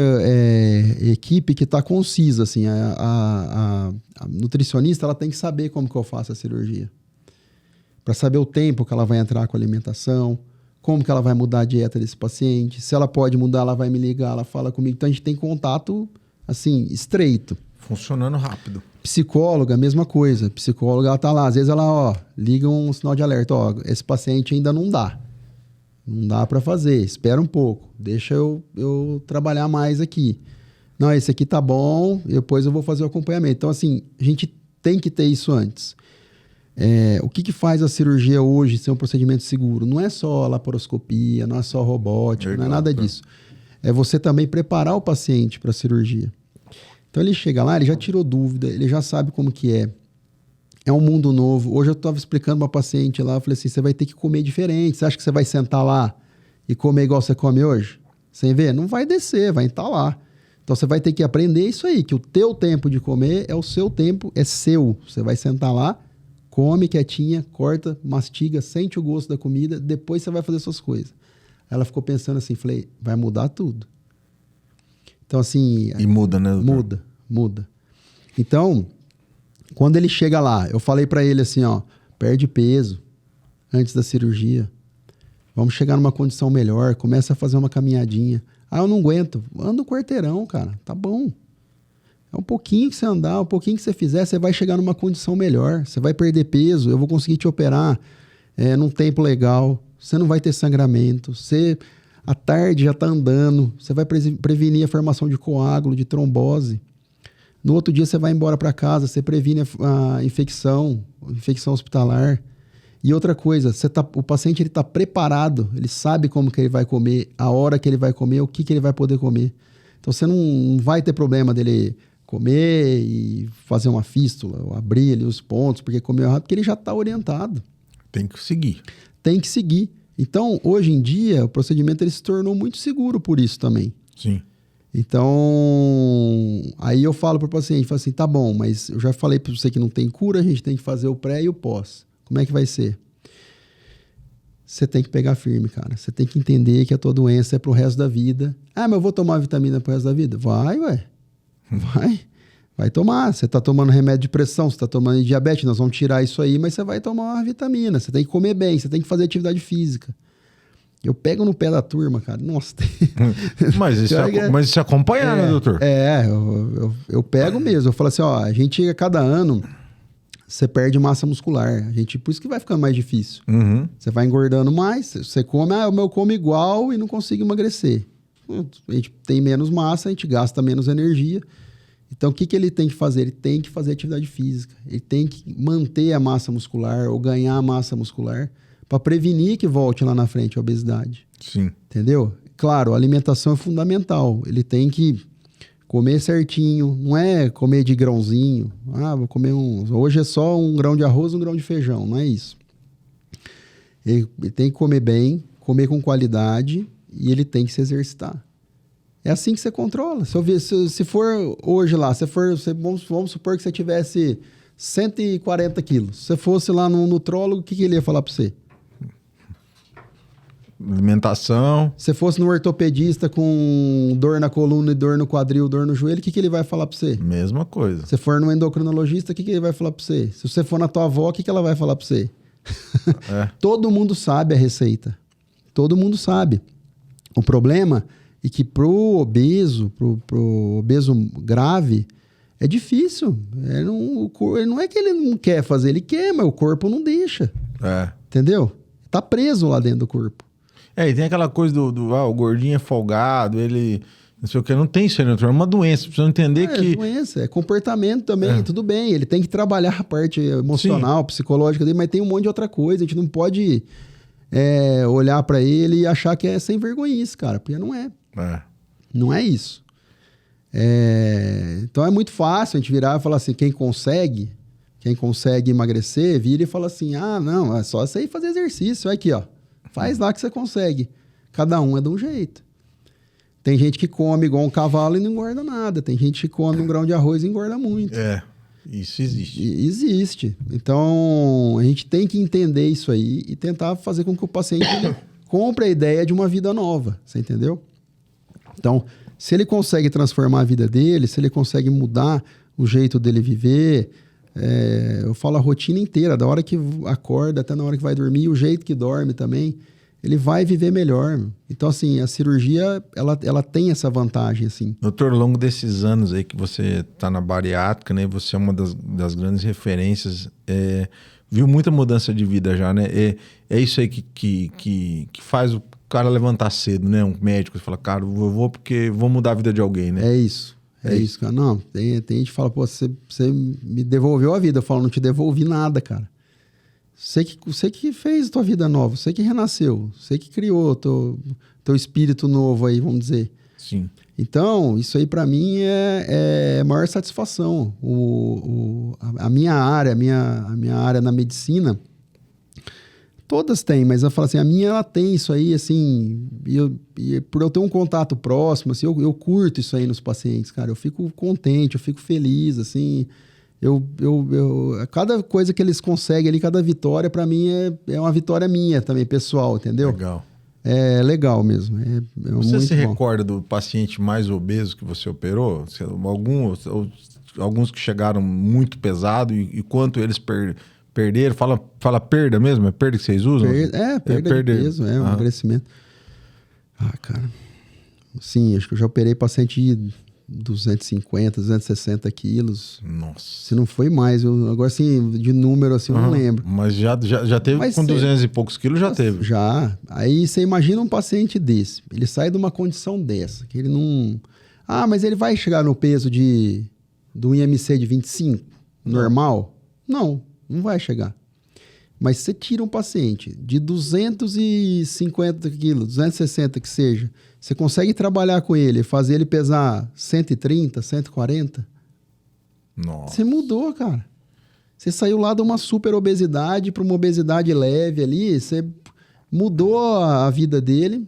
equipe que está concisa, assim. A nutricionista, ela tem que saber como que eu faço a cirurgia. Para saber o tempo que ela vai entrar com a alimentação, como que ela vai mudar a dieta desse paciente. Se ela pode mudar, ela vai me ligar, ela fala comigo. Então, a gente tem contato, assim, estreito. Funcionando rápido. Psicóloga, mesma coisa. Psicóloga, ela tá lá. Às vezes ela, liga um sinal de alerta. Esse paciente ainda não dá. Não dá para fazer, espera um pouco, deixa eu trabalhar mais aqui. Não, esse aqui tá bom, depois eu vou fazer o acompanhamento. Então, assim, a gente tem que ter isso antes. O que faz a cirurgia hoje ser um procedimento seguro? Não é só laparoscopia, não é só robótica, não é nada disso. É você também preparar o paciente para a cirurgia. Então, ele chega lá, ele já tirou dúvida, ele já sabe como que é. É um mundo novo. Hoje eu estava explicando para uma paciente lá, eu falei assim, você vai ter que comer diferente. Você acha que você vai sentar lá e comer igual você come hoje? Sem ver? Não vai descer, vai entalar. Então você vai ter que aprender isso aí, que o teu tempo de comer é o seu tempo, é seu. Você vai sentar lá, come quietinha, corta, mastiga, sente o gosto da comida, depois você vai fazer suas coisas. Ela ficou pensando assim, falei, vai mudar tudo. Então assim... E muda, né, doutor? Muda. Então, quando ele chega lá, eu falei pra ele assim, ó, perde peso antes da cirurgia. Vamos chegar numa condição melhor, começa a fazer uma caminhadinha. Ah, eu não aguento. Anda um quarteirão, cara. Tá bom. É um pouquinho que você andar, um pouquinho que você fizer, você vai chegar numa condição melhor. Você vai perder peso, eu vou conseguir te operar num tempo legal. Você não vai ter sangramento. Você, à tarde, já tá andando. Você vai prevenir a formação de coágulo, de trombose. No outro dia, você vai embora para casa, você previne a infecção hospitalar. E outra coisa, o paciente está preparado, ele sabe como que ele vai comer, a hora que ele vai comer, o que ele vai poder comer. Então você não vai ter problema dele comer e fazer uma fístula, ou abrir ali os pontos, porque comeu errado, porque ele já está orientado. Tem que seguir. Tem que seguir. Então, hoje em dia, o procedimento ele se tornou muito seguro por isso também. Sim. Então, aí eu falo para o paciente, falo assim, tá bom, mas eu já falei para você que não tem cura, a gente tem que fazer o pré e o pós. Como é que vai ser? Você tem que pegar firme, cara. Você tem que entender que a tua doença é pro resto da vida. Ah, mas eu vou tomar vitamina pro resto da vida? Vai, ué. Vai tomar. Você tá tomando remédio de pressão, você tá tomando diabetes, nós vamos tirar isso aí, mas você vai tomar uma vitamina. Você tem que comer bem, você tem que fazer atividade física. Eu pego no pé da turma, cara. Nossa. Mas isso é acompanhar, né, doutor? Eu pego mesmo. Eu falo assim, ó, a gente a cada ano... Você perde massa muscular. Por isso que vai ficando mais difícil. Uhum. Você vai engordando mais, você come, o meu come igual e não consigo emagrecer. A gente tem menos massa, a gente gasta menos energia. Então, o que ele tem que fazer? Ele tem que fazer atividade física. Ele tem que manter a massa muscular ou ganhar a massa muscular para prevenir que volte lá na frente a obesidade. Sim. Entendeu? Claro, a alimentação é fundamental. Ele tem que comer certinho, não é comer de grãozinho. Ah, vou comer hoje é só um grão de arroz, um grão de feijão, não é isso. Ele tem que comer bem, comer com qualidade e ele tem que se exercitar. É assim que você controla. Se for hoje lá, vamos supor que você tivesse 140 quilos. Se você fosse lá no nutrólogo, o que ele ia falar para você? Alimentação. Se fosse no ortopedista com dor na coluna e dor no quadril, dor no joelho, o que ele vai falar pra você? Mesma coisa. Se for no endocrinologista, o que ele vai falar pra você? Se você for na tua avó, o que ela vai falar pra você? Todo mundo sabe a receita. Todo mundo sabe. O problema é que pro obeso grave, é difícil. Não é que ele não quer fazer, ele quer, mas o corpo não deixa. Entendeu? Tá preso lá dentro do corpo. E tem aquela coisa o gordinho é folgado, ele não sei o que, não tem isso aí, é uma doença, precisa entender que... É doença, é comportamento também, tudo bem, ele tem que trabalhar a parte emocional, psicológica dele, mas tem um monte de outra coisa, a gente não pode olhar pra ele e achar que é sem vergonhice, cara, porque não é. Não é isso. Então é muito fácil a gente virar e falar assim, quem consegue emagrecer, vira e fala assim, não, é só você ir fazer exercício, aqui, ó. Faz lá que você consegue. Cada um é de um jeito. Tem gente que come igual um cavalo e não engorda nada. Tem gente que come um grão de arroz e engorda muito. Isso existe. Existe. Então, a gente tem que entender isso aí e tentar fazer com que o paciente compre a ideia de uma vida nova. Você entendeu? Então, se ele consegue transformar a vida dele, se ele consegue mudar o jeito dele viver... eu falo a rotina inteira, da hora que acorda até na hora que vai dormir, o jeito que dorme também, ele vai viver melhor. Então, assim, a cirurgia, ela tem essa vantagem, assim. Doutor, ao longo desses anos aí que você está na bariátrica, né? Você é uma das grandes referências, viu muita mudança de vida já, né? É isso aí que faz o cara levantar cedo, né? Um médico fala, cara, eu vou porque vou mudar a vida de alguém, né? É isso. É isso, cara. Não, tem gente que fala, pô, você me devolveu a vida. Eu falo, não te devolvi nada, cara. Você que fez tua vida nova, você que renasceu, você que criou teu espírito novo aí, vamos dizer. Sim. Então, isso aí para mim é a maior satisfação. A minha área, a minha área na medicina, todas têm, mas eu falo assim, a minha ela tem isso aí, assim, e por eu ter um contato próximo, assim, eu curto isso aí nos pacientes, cara. Eu fico contente, eu fico feliz, assim. Cada coisa que eles conseguem ali, cada vitória, para mim é uma vitória minha também, pessoal, entendeu? Legal. É legal mesmo. Você muito se bom. recorda do paciente mais obeso que você operou? Alguns que chegaram muito pesado e quanto eles perderam? Fala perda mesmo? É perda que vocês usam? Perda de peso, emagrecimento. Cara. Sim, acho que eu já operei paciente de 250, 260 quilos. Nossa. Se não foi mais. Agora, assim, de número, assim, eu não lembro. Mas já teve, mas com 200 e poucos quilos, já teve. Já. Aí você imagina um paciente desse. Ele sai de uma condição dessa, que ele não... mas ele vai chegar no peso do IMC de 25, normal? Não vai chegar. Mas você tira um paciente de 250 quilos, 260 que seja, você consegue trabalhar com ele, fazer ele pesar 130, 140? Nossa. Você mudou, cara. Você saiu lá de uma super obesidade para uma obesidade leve ali, você mudou a vida dele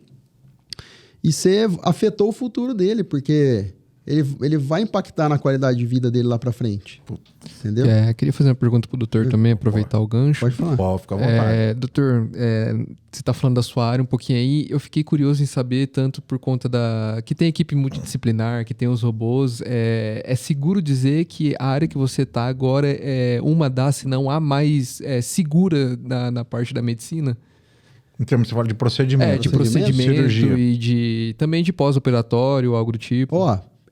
e você afetou o futuro dele, porque ele vai impactar na qualidade de vida dele lá pra frente. Entendeu? Queria fazer uma pergunta pro doutor também, aproveitar o gancho. Pode falar. Pode ficar à vontade. Doutor, você tá falando da sua área um pouquinho aí, eu fiquei curioso em saber, tanto por conta que tem equipe multidisciplinar, que tem os robôs, é seguro dizer que a área que você tá agora é uma das, se não a mais segura na parte da medicina? Em termos, você fala de procedimento. De procedimento cirurgia. E também de pós-operatório, algo do tipo.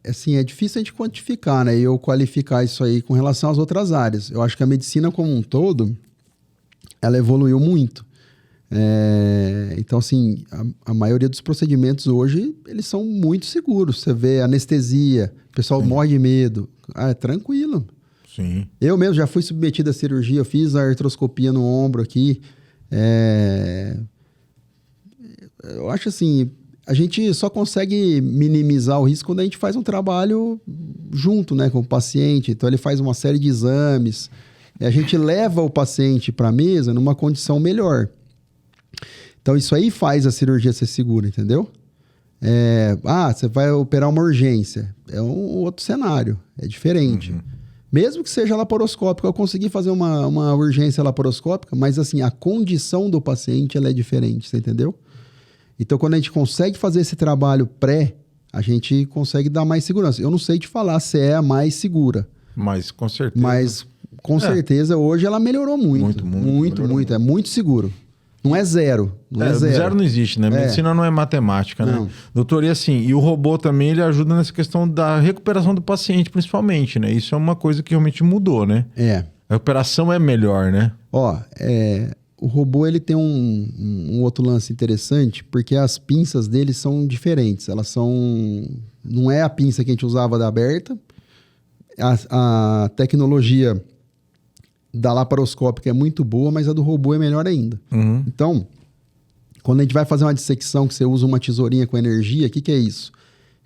Assim, é difícil a gente quantificar, né? E eu qualificar isso aí com relação às outras áreas. Eu acho que a medicina como um todo, ela evoluiu muito. Então, assim, a maioria dos procedimentos hoje, eles são muito seguros. Você vê anestesia, o pessoal morre de medo. É tranquilo. Sim. Eu mesmo já fui submetido à cirurgia, eu fiz a artroscopia no ombro aqui. Eu acho assim... A gente só consegue minimizar o risco quando a gente faz um trabalho junto, né, com o paciente. Então, ele faz uma série de exames. A gente leva o paciente para a mesa numa condição melhor. Então, isso aí faz a cirurgia ser segura, entendeu? Você vai operar uma urgência. É um outro cenário. É diferente. Mesmo que seja laparoscópica, eu consegui fazer uma urgência laparoscópica, mas, assim, a condição do paciente ela é diferente, você entendeu? Então, quando a gente consegue fazer esse trabalho pré, a gente consegue dar mais segurança. Eu não sei te falar se é a mais segura. Mas, com certeza. Mas, com certeza, hoje ela melhorou muito. Muito. É muito seguro. Não é zero. Não é zero. Zero não existe, né? Medicina não é matemática, não. Né? Doutor, e assim, e o robô também, ele ajuda nessa questão da recuperação do paciente, principalmente, né? Isso é uma coisa que realmente mudou, né? A recuperação é melhor, né? O robô ele tem um outro lance interessante, porque as pinças dele são diferentes. Elas são... Não é a pinça que a gente usava da aberta. A tecnologia da laparoscópica é muito boa, mas a do robô é melhor ainda. Então, quando a gente vai fazer uma dissecção que você usa uma tesourinha com energia, o que é isso?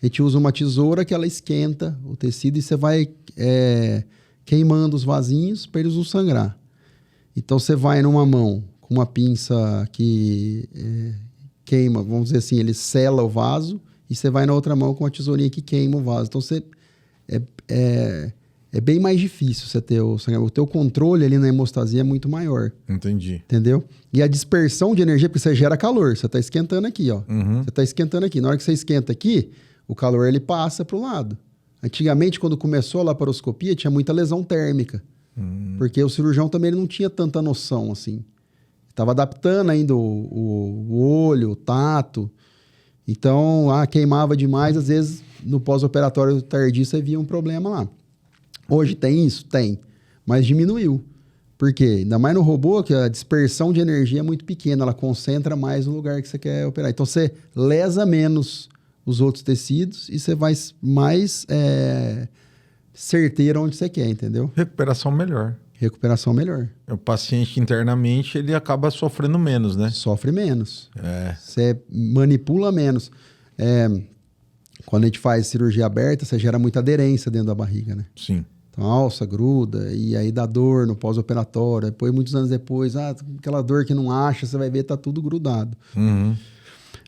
A gente usa uma tesoura que ela esquenta o tecido e você vai queimando os vasinhos para eles não sangrar. Então, você vai numa mão com uma pinça que queima, vamos dizer assim, ele sela o vaso, e você vai na outra mão com uma tesourinha que queima o vaso. Então, é bem mais difícil você ter o teu controle ali na hemostasia é muito maior. Entendi. Entendeu? E a dispersão de energia, porque você gera calor, você está esquentando aqui, ó. Você está esquentando aqui. Na hora que você esquenta aqui, o calor ele passa para o lado. Antigamente, quando começou a laparoscopia, tinha muita lesão térmica. Porque o cirurgião também ele não tinha tanta noção, assim. Estava adaptando ainda o olho, o tato. Então, queimava demais. Às vezes, no pós-operatório tardio, você via um problema lá. Hoje tem isso? Tem. Mas diminuiu. Por quê? Ainda mais no robô, que a dispersão de energia é muito pequena. Ela concentra mais no lugar que você quer operar. Então, você lesa menos os outros tecidos e você vai mais... certeira onde você quer, entendeu? Recuperação melhor. O paciente internamente, ele acaba sofrendo menos, né? Sofre menos. Você manipula menos. Quando a gente faz cirurgia aberta, você gera muita aderência dentro da barriga, né? Sim. Então, a alça gruda e aí dá dor no pós-operatório. Depois, muitos anos depois, aquela dor que não acha, você vai ver, tá tudo grudado. Uhum.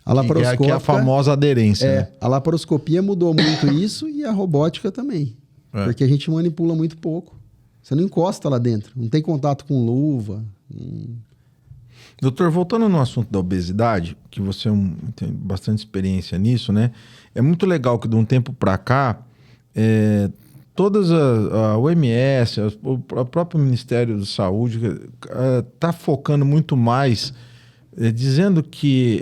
A laparoscópica... Que é a famosa aderência, né? A laparoscopia mudou muito isso e a robótica também. Porque a gente manipula muito pouco. Você não encosta lá dentro. Não tem contato com luva. Doutor, voltando no assunto da obesidade, que você tem bastante experiência nisso, né? É muito legal que de um tempo para cá, todas a OMS, o próprio Ministério da Saúde está focando muito mais, dizendo que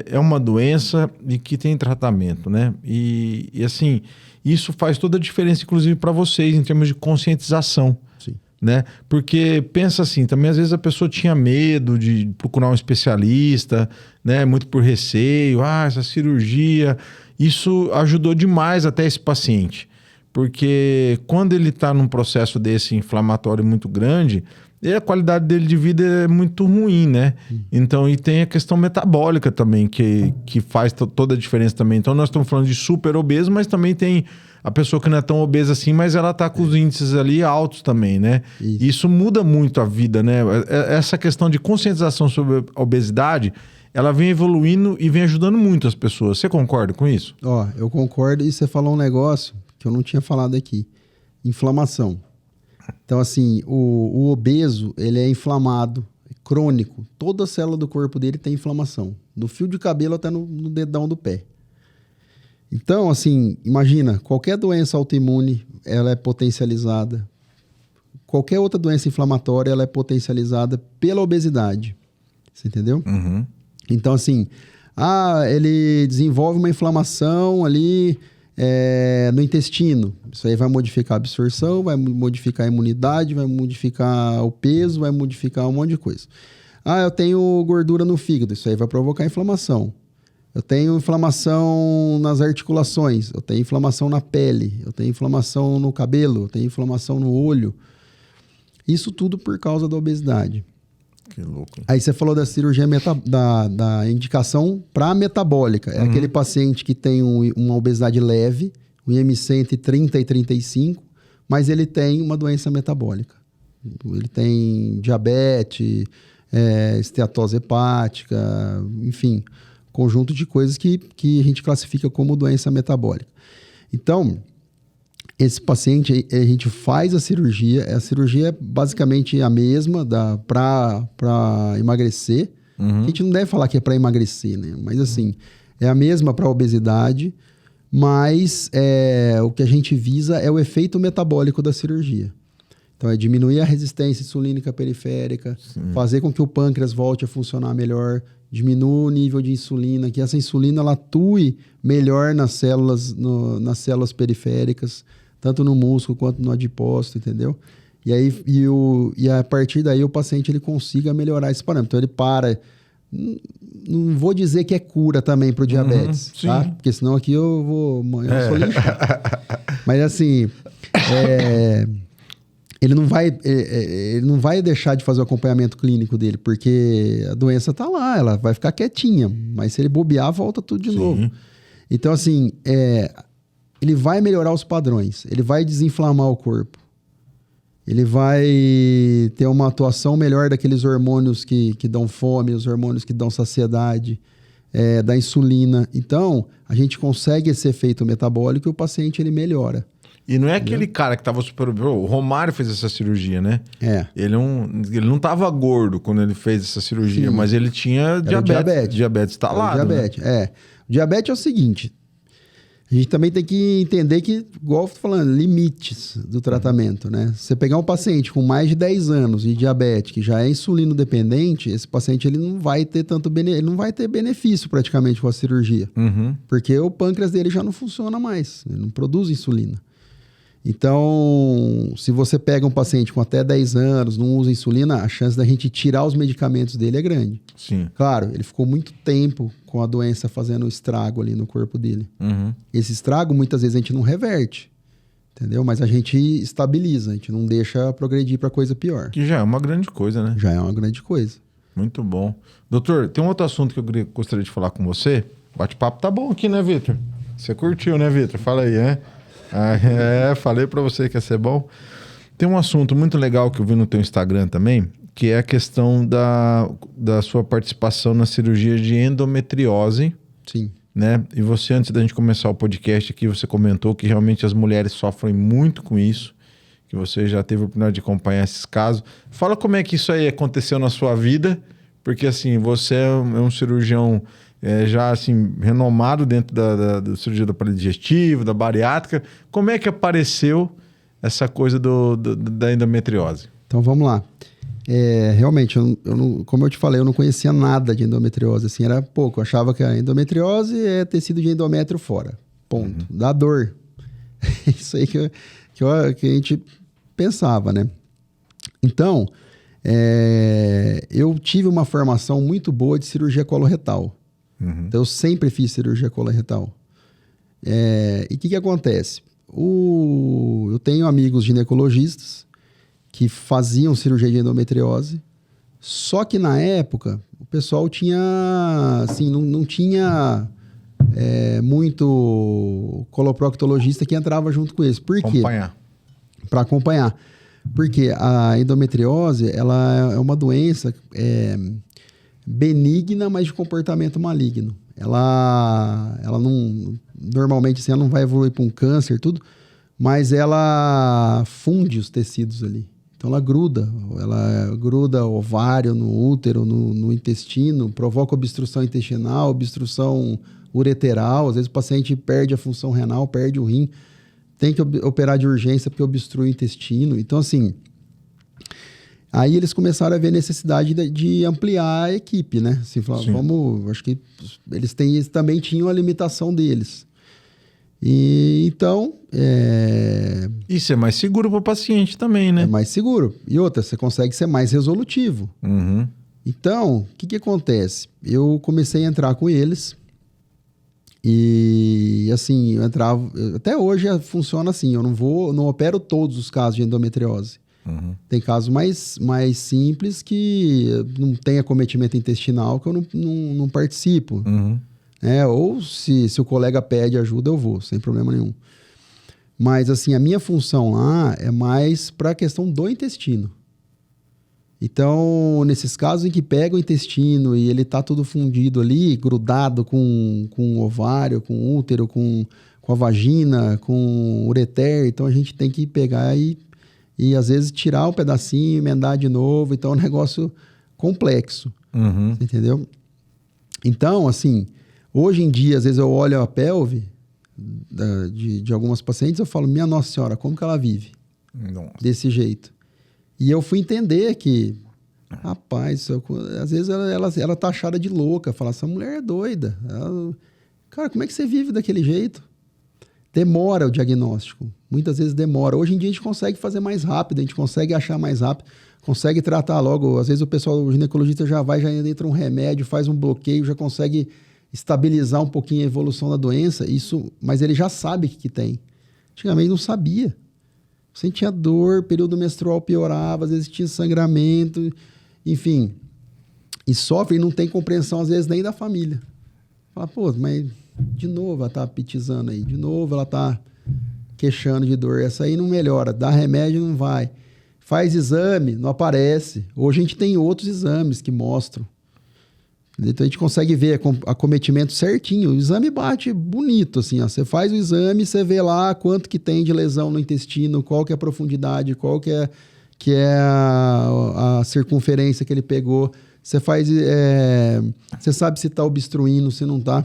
é uma doença e que tem tratamento, né? E assim, isso faz toda a diferença, inclusive para vocês, em termos de conscientização. Sim. Né? Porque pensa assim, também às vezes a pessoa tinha medo de procurar um especialista, né? Muito por receio, essa cirurgia. Isso ajudou demais até esse paciente, porque quando ele está num processo desse inflamatório muito grande, a qualidade dele de vida é muito ruim, né? Então, e tem a questão metabólica também, que faz toda a diferença também. Então, nós estamos falando de super obeso, mas também tem a pessoa que não é tão obesa assim, mas ela está com os índices ali altos também, né? Isso muda muito a vida, né? Essa questão de conscientização sobre a obesidade, ela vem evoluindo e vem ajudando muito as pessoas. Você concorda com isso? Eu concordo, e você falou um negócio que eu não tinha falado aqui. Inflamação. Então, assim, o obeso, ele é inflamado, crônico. Toda célula do corpo dele tem inflamação. Do fio de cabelo até no dedão do pé. Então, assim, imagina, qualquer doença autoimune, ela é potencializada. Qualquer outra doença inflamatória, ela é potencializada pela obesidade. Você entendeu? Uhum. Então, assim, ele desenvolve uma inflamação ali no intestino. Isso aí vai modificar a absorção, vai modificar a imunidade, vai modificar o peso, vai modificar um monte de coisa. Eu tenho gordura no fígado. Isso aí vai provocar inflamação. Eu tenho inflamação nas articulações, eu tenho inflamação na pele, eu tenho inflamação no cabelo, eu tenho inflamação no olho. Isso tudo por causa da obesidade. Que louco. Aí você falou da cirurgia da indicação para metabólica. É aquele paciente que tem uma obesidade leve, um IMC entre 30 e 35, mas ele tem uma doença metabólica. Ele tem diabetes, esteatose hepática, enfim, conjunto de coisas que a gente classifica como doença metabólica. Então, esse paciente, a gente faz a cirurgia é basicamente a mesma para emagrecer. A gente não deve falar que é para emagrecer, né? Mas assim, é a mesma para obesidade, mas o que a gente visa é o efeito metabólico da cirurgia. Então, é diminuir a resistência insulínica periférica, fazer com que o pâncreas volte a funcionar melhor, diminua o nível de insulina, que essa insulina ela atue melhor nas células periféricas, tanto no músculo quanto no adipócito, entendeu? E aí, e a partir daí o paciente ele consiga melhorar esse parâmetro. Então ele para. Não vou dizer que é cura também para o diabetes, tá? Porque senão aqui eu sou lixado. Mas assim, ele não vai deixar de fazer o acompanhamento clínico dele, porque a doença está lá, ela vai ficar quietinha, mas se ele bobear, volta tudo de novo. Então, assim, ele vai melhorar os padrões, ele vai desinflamar o corpo, ele vai ter uma atuação melhor daqueles hormônios que dão fome, os hormônios que dão saciedade, da insulina. Então, a gente consegue esse efeito metabólico e o paciente ele melhora. E não é aquele cara que tava super... O Romário fez essa cirurgia, né? Ele não tava gordo quando ele fez essa cirurgia, mas ele tinha diabetes. Diabetes instalado, diabetes, né? O diabetes é o seguinte, a gente também tem que entender que, igual eu tô falando, limites do tratamento, né? Você pegar um paciente com mais de 10 anos de diabetes, que já é insulino dependente, esse paciente ele não vai ter ele não vai ter benefício praticamente com a cirurgia. Porque o pâncreas dele já não funciona mais, ele não produz insulina. Então, se você pega um paciente com até 10 anos, não usa insulina, a chance da gente tirar os medicamentos dele é grande. Sim. Claro, ele ficou muito tempo com a doença fazendo estrago ali no corpo dele. Esse estrago, muitas vezes, a gente não reverte, entendeu? Mas a gente estabiliza, a gente não deixa progredir para coisa pior. Que já é uma grande coisa, né? Já é uma grande coisa. Muito bom. Doutor, tem um outro assunto que eu gostaria de falar com você. O bate-papo tá bom aqui, né, Vitor? Você curtiu, né, Vitor? Fala aí, né? Falei pra você que ia ser bom. Tem um assunto muito legal que eu vi no teu Instagram também, que é a questão da sua participação na cirurgia de endometriose. Sim. Né? E você, antes da gente começar o podcast aqui, você comentou que realmente as mulheres sofrem muito com isso, que você já teve a oportunidade de acompanhar esses casos. Fala como é que isso aí aconteceu na sua vida, porque assim, você é um cirurgião já assim, renomado dentro da cirurgia do aparelho digestivo, da bariátrica. Como é que apareceu essa coisa da endometriose? Então vamos lá. Realmente, eu não, como eu te falei, eu não conhecia nada de endometriose, assim, era pouco. Eu achava que a endometriose é tecido de endométrio fora, ponto. Dá dor. Isso aí que a gente pensava, né? Então, eu tive uma formação muito boa de cirurgia coloretal. Então, eu sempre fiz cirurgia coloretal. E o que acontece? Eu tenho amigos ginecologistas que faziam cirurgia de endometriose, só que na época o pessoal tinha, assim, não tinha muito coloproctologista que entrava junto com eles. Por quê? Para acompanhar. Porque a endometriose, ela é uma doença benigna, mas de comportamento maligno. Ela não, normalmente assim, ela não vai evoluir para um câncer, tudo, mas ela funde os tecidos ali. Então ela gruda o ovário, no útero, no intestino, provoca obstrução intestinal, obstrução ureteral, às vezes o paciente perde a função renal, perde o rim, tem que operar de urgência porque obstrui o intestino. Então assim, aí eles começaram a ver necessidade de ampliar a equipe, né? Assim, falaram, acho que eles também tinham a limitação deles. E então... Isso é mais seguro para o paciente também, né? É mais seguro. E outra, você consegue ser mais resolutivo. Então, o que acontece? Eu comecei a entrar com eles e, assim, eu entrava... Até hoje funciona assim, eu não opero todos os casos de endometriose. Tem casos mais simples que não tem acometimento intestinal que eu não participo. Ou se o colega pede ajuda, eu vou, sem problema nenhum. Mas, assim, a minha função lá é mais para a questão do intestino. Então, nesses casos em que pega o intestino e ele está todo fundido ali, grudado com o ovário, com o útero, com a vagina, com o ureter, então a gente tem que pegar e às vezes tirar um pedacinho, emendar de novo. Então, é um negócio complexo. Você entendeu? Então, assim... Hoje em dia, às vezes eu olho a pelve de algumas pacientes e eu falo, minha Nossa Senhora, como que ela vive desse jeito? E eu fui entender que, rapaz, às vezes ela tá achada de louca. Fala, essa mulher é doida. Cara, como é que você vive daquele jeito? Demora o diagnóstico. Muitas vezes demora. Hoje em dia a gente consegue fazer mais rápido, a gente consegue achar mais rápido, consegue tratar logo. Às vezes o ginecologista já entra um remédio, faz um bloqueio, já consegue... estabilizar um pouquinho a evolução da doença, mas ele já sabe o que tem. Antigamente não sabia. Você tinha dor, período menstrual piorava, às vezes tinha sangramento, enfim. E sofre e não tem compreensão, às vezes, nem da família. Fala, pô, mas de novo ela tá pitizando aí, de novo ela tá queixando de dor, essa aí não melhora, dá remédio, não vai. Faz exame, não aparece. Hoje a gente tem outros exames que mostram. Então a gente consegue ver acometimento certinho. O exame bate bonito, assim, ó. Você faz o exame, você vê lá quanto que tem de lesão no intestino, qual que é a profundidade, qual que é a circunferência que ele pegou. Você faz... você sabe se está obstruindo, se não está.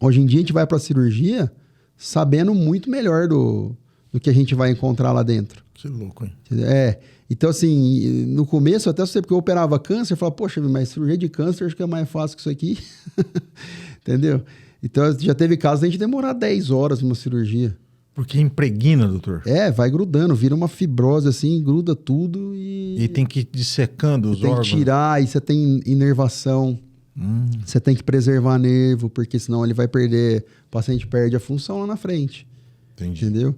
Hoje em dia a gente vai para a cirurgia sabendo muito melhor do que a gente vai encontrar lá dentro. Que louco, hein? Então, assim, no começo, até porque eu operava câncer, eu falava, poxa, mas cirurgia de câncer acho que é mais fácil que isso aqui. Entendeu? Então, já teve casos de a gente demorar 10 horas numa cirurgia. Porque impregna, doutor? Vai grudando, vira uma fibrose assim, gruda tudo e tem que ir dissecando os órgãos. Tem que tirar, e você tem inervação. Você tem que preservar nervo, porque senão ele vai perder, o paciente perde a função lá na frente. Entendi. Entendeu?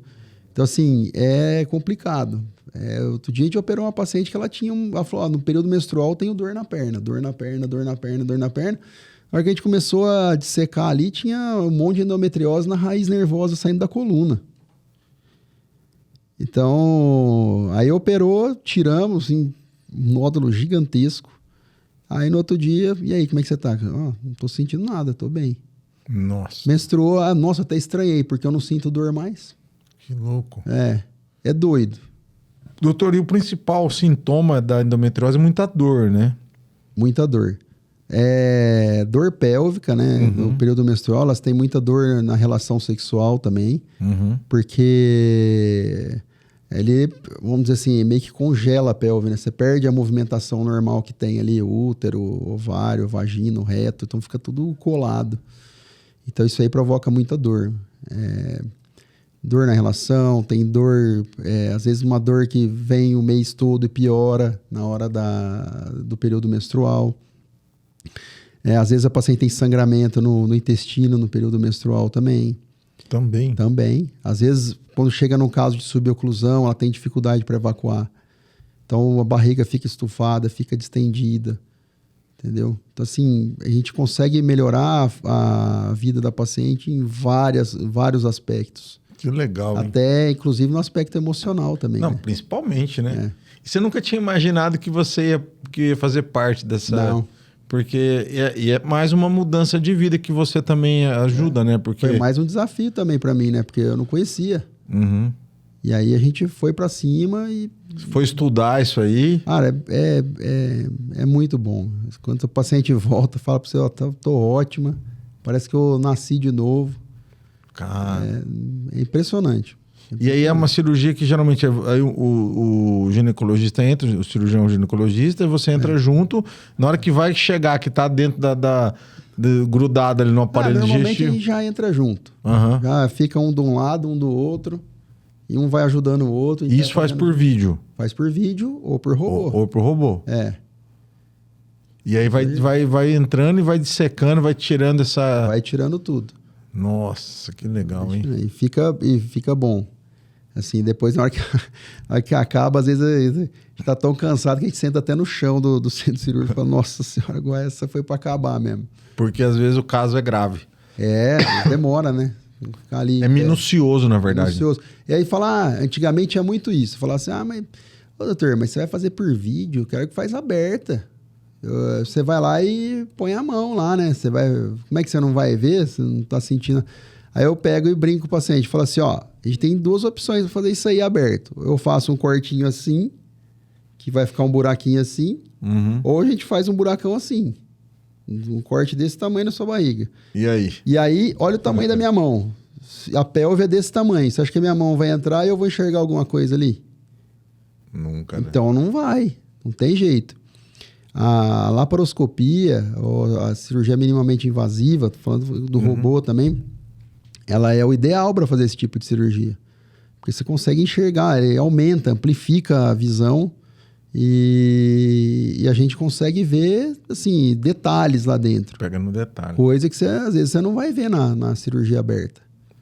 Então, assim, é complicado. Outro dia a gente operou uma paciente que ela falou, no período menstrual eu tenho dor na perna. A hora que a gente começou a dissecar ali, tinha um monte de endometriose na raiz nervosa saindo da coluna. Então, aí operou, tiramos, assim, um nódulo gigantesco. Aí no outro dia, e aí, como é que você tá? Não tô sentindo nada, tô bem. Nossa. Menstruou, nossa, até estranhei, porque eu não sinto dor mais. Que louco. É doido. Doutor, e o principal sintoma da endometriose é muita dor, né? Muita dor. Dor pélvica, né? No período menstrual, elas têm muita dor na relação sexual também, porque ele, vamos dizer assim, meio que congela a pelve, né? Você perde a movimentação normal que tem ali, útero, ovário, vagina, reto, então fica tudo colado. Então isso aí provoca muita dor. Dor na relação, tem dor, às vezes uma dor que vem o mês todo e piora na hora do período menstrual. Às vezes a paciente tem sangramento no intestino no período menstrual também. Também. Às vezes, quando chega num caso de suboclusão, ela tem dificuldade para evacuar. Então a barriga fica estufada, fica distendida. Entendeu? Então, assim, a gente consegue melhorar a vida da paciente em vários aspectos. Que legal, hein? Até, inclusive, no aspecto emocional também. Não, né? principalmente, né? E você nunca tinha imaginado que você ia fazer parte dessa... Não. Porque é mais uma mudança de vida que você também ajuda, né? Porque... Foi mais um desafio também para mim, né? Porque eu não conhecia. E aí a gente foi para cima e... Foi estudar isso aí? Cara, é muito bom. Quando o paciente volta, fala para você, ó, tô ótima, parece que eu nasci de novo. Cara... É impressionante. E aí é uma cirurgia que geralmente aí o ginecologista entra, o cirurgião ginecologista, e você entra junto. Na hora que vai chegar, que tá dentro grudado ali no aparelho normalmente digestivo. a gente já entra junto. Já fica um de um lado, um do outro. E um vai ajudando o outro. E isso faz por vídeo? Faz por vídeo ou por robô. Ou por robô. E aí vai entrando e vai dissecando, vai tirando essa... Vai tirando tudo. Nossa, que legal, hein? E fica bom. Assim, depois, na hora que acaba, às vezes a gente tá tão cansado que a gente senta até no chão do centro cirúrgico e fala, nossa senhora, agora essa foi para acabar mesmo. Porque às vezes o caso é grave. Demora, né? Ficar ali, minucioso, na verdade. Minucioso. E aí fala, antigamente tinha muito isso. Falar assim, mas, doutor, mas você vai fazer por vídeo, eu quero que faz aberta. Você vai lá e põe a mão lá, né? Como é que você não vai ver? Você não tá sentindo... Aí eu pego e brinco com o paciente. Falo assim, ó, a gente tem duas opções para fazer isso aí aberto. Eu faço um cortinho assim, que vai ficar um buraquinho assim, ou a gente faz um buracão assim. Um corte desse tamanho na sua barriga. E aí? E aí, olha o tamanho da minha mão. A pelve é desse tamanho. Você acha que a minha mão vai entrar e eu vou enxergar alguma coisa ali? Nunca, né? Então não vai. Não tem jeito. A laparoscopia, ou a cirurgia minimamente invasiva, tô falando do robô também, ela é o ideal para fazer esse tipo de cirurgia. Porque você consegue enxergar, ele aumenta, amplifica a visão e a gente consegue ver, assim, detalhes lá dentro. Pega no detalhe. Coisa que às vezes você não vai ver na cirurgia aberta.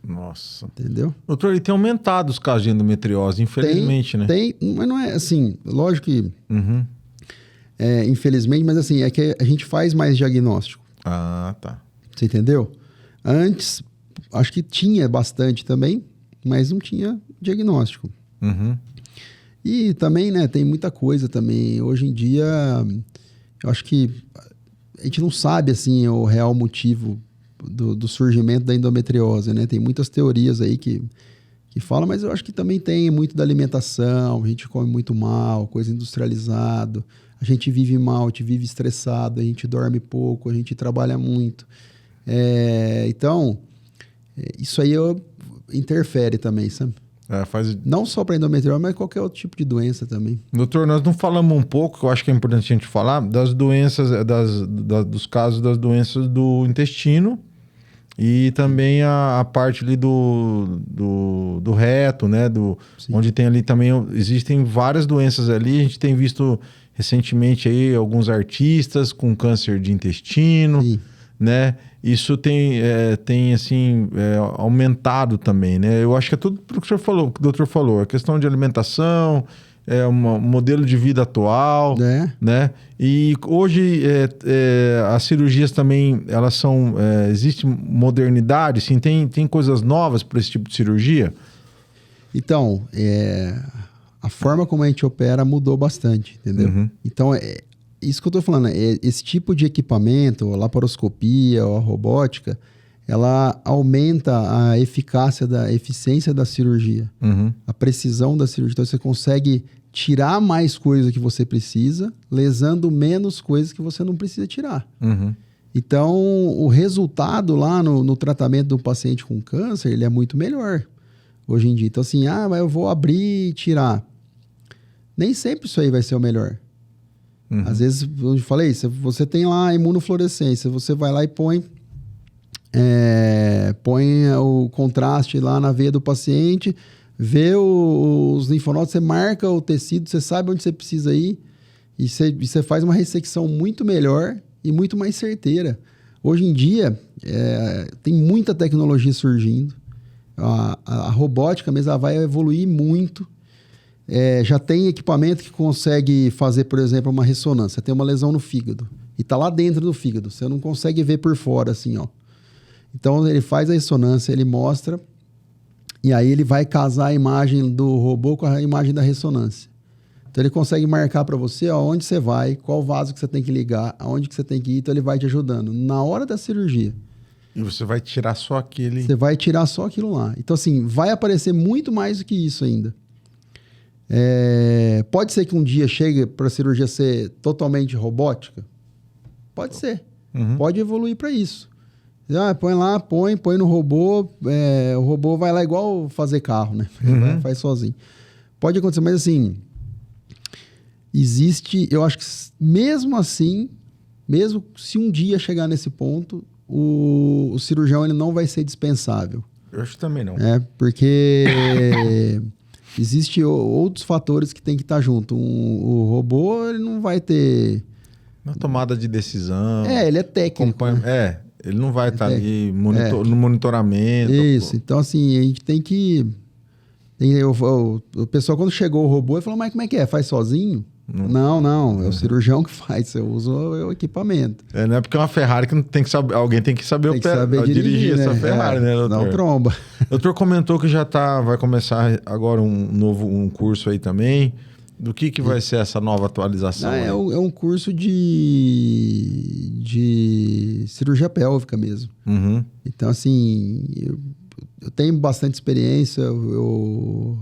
Nossa. Entendeu? Doutor, e tem aumentado os casos de endometriose, infelizmente, né? Tem, mas não é assim, lógico que... infelizmente, mas assim, é que a gente faz mais diagnóstico. Ah, tá. Você entendeu? Antes, acho que tinha bastante também, mas não tinha diagnóstico. E também, né, tem muita coisa também. Hoje em dia, eu acho que a gente não sabe, assim, o real motivo do surgimento da endometriose, né? Tem muitas teorias aí que falam, mas eu acho que também tem muito da alimentação, a gente come muito mal, coisa industrializada, a gente vive mal, a gente vive estressado, a gente dorme pouco, a gente trabalha muito. Então, isso aí interfere também, sabe? Não só para endometriose, mas qualquer outro tipo de doença também. Doutor, nós não falamos um pouco, que eu acho que é importante a gente falar, das doenças, dos casos das doenças do intestino e também a parte ali do reto, né? Onde tem ali também, existem várias doenças ali, a gente tem visto recentemente aí alguns artistas com câncer de intestino, né? Isso tem assim, aumentado também, né? Eu acho que é tudo o que o senhor falou, que o doutor falou, a questão de alimentação, um modelo de vida atual, né? E hoje as cirurgias também, elas são... existe modernidade, assim, tem coisas novas para esse tipo de cirurgia? Então, a forma como a gente opera mudou bastante, entendeu? Então, isso que eu tô falando, esse tipo de equipamento, a laparoscopia ou a robótica, ela aumenta a eficiência da cirurgia, a precisão da cirurgia. Então, você consegue tirar mais coisa que você precisa, lesando menos coisas que você não precisa tirar. Então, o resultado lá no tratamento do paciente com câncer, ele é muito melhor hoje em dia. Então, assim, mas eu vou abrir e tirar. Nem sempre isso aí vai ser o melhor. Às vezes, eu falei, você tem lá a imunofluorescência, você vai lá e põe o contraste lá na veia do paciente, vê os linfonodos, você marca o tecido, você sabe onde você precisa ir e você faz uma ressecção muito melhor e muito mais certeira. Hoje em dia, tem muita tecnologia surgindo. A robótica mesmo, ela vai evoluir muito. Já tem equipamento que consegue fazer, por exemplo, uma ressonância. Tem uma lesão no fígado e está lá dentro do fígado. Você não consegue ver por fora, assim, ó. Então, ele faz a ressonância, ele mostra, e aí ele vai casar a imagem do robô com a imagem da ressonância. Então, ele consegue marcar para você onde você vai, qual vaso que você tem que ligar, aonde que você tem que ir, então ele vai te ajudando na hora da cirurgia. E você vai tirar só aquele... Você vai tirar só aquilo lá. Então, assim, vai aparecer muito mais do que isso ainda. Pode ser que um dia chegue para a cirurgia ser totalmente robótica? Pode ser. Pode evoluir para isso. Põe lá, põe no robô, o robô vai lá igual fazer carro, né? Faz sozinho. Pode acontecer, mas assim, eu acho que mesmo assim, mesmo se um dia chegar nesse ponto, o cirurgião ele não vai ser dispensável. Eu acho que também não. Porque existem outros fatores que tem que estar junto. O robô, ele não vai ter... Na tomada de decisão. Ele é técnico. Né? Ele não vai estar ali no monitoramento. Isso. Então, assim, a gente tem que... O pessoal, quando chegou o robô, ele falou, mas como é que é? Faz sozinho? Não. É o cirurgião que faz. Você usa o equipamento. Não é porque é uma Ferrari que não tem que saber... Alguém tem que saber dirigir essa Ferrari, né, doutor? Não tromba. O doutor comentou que vai começar agora um curso aí também. Do que vai ser essa nova atualização? É um curso de cirurgia pélvica mesmo. Então, assim, eu tenho bastante experiência, eu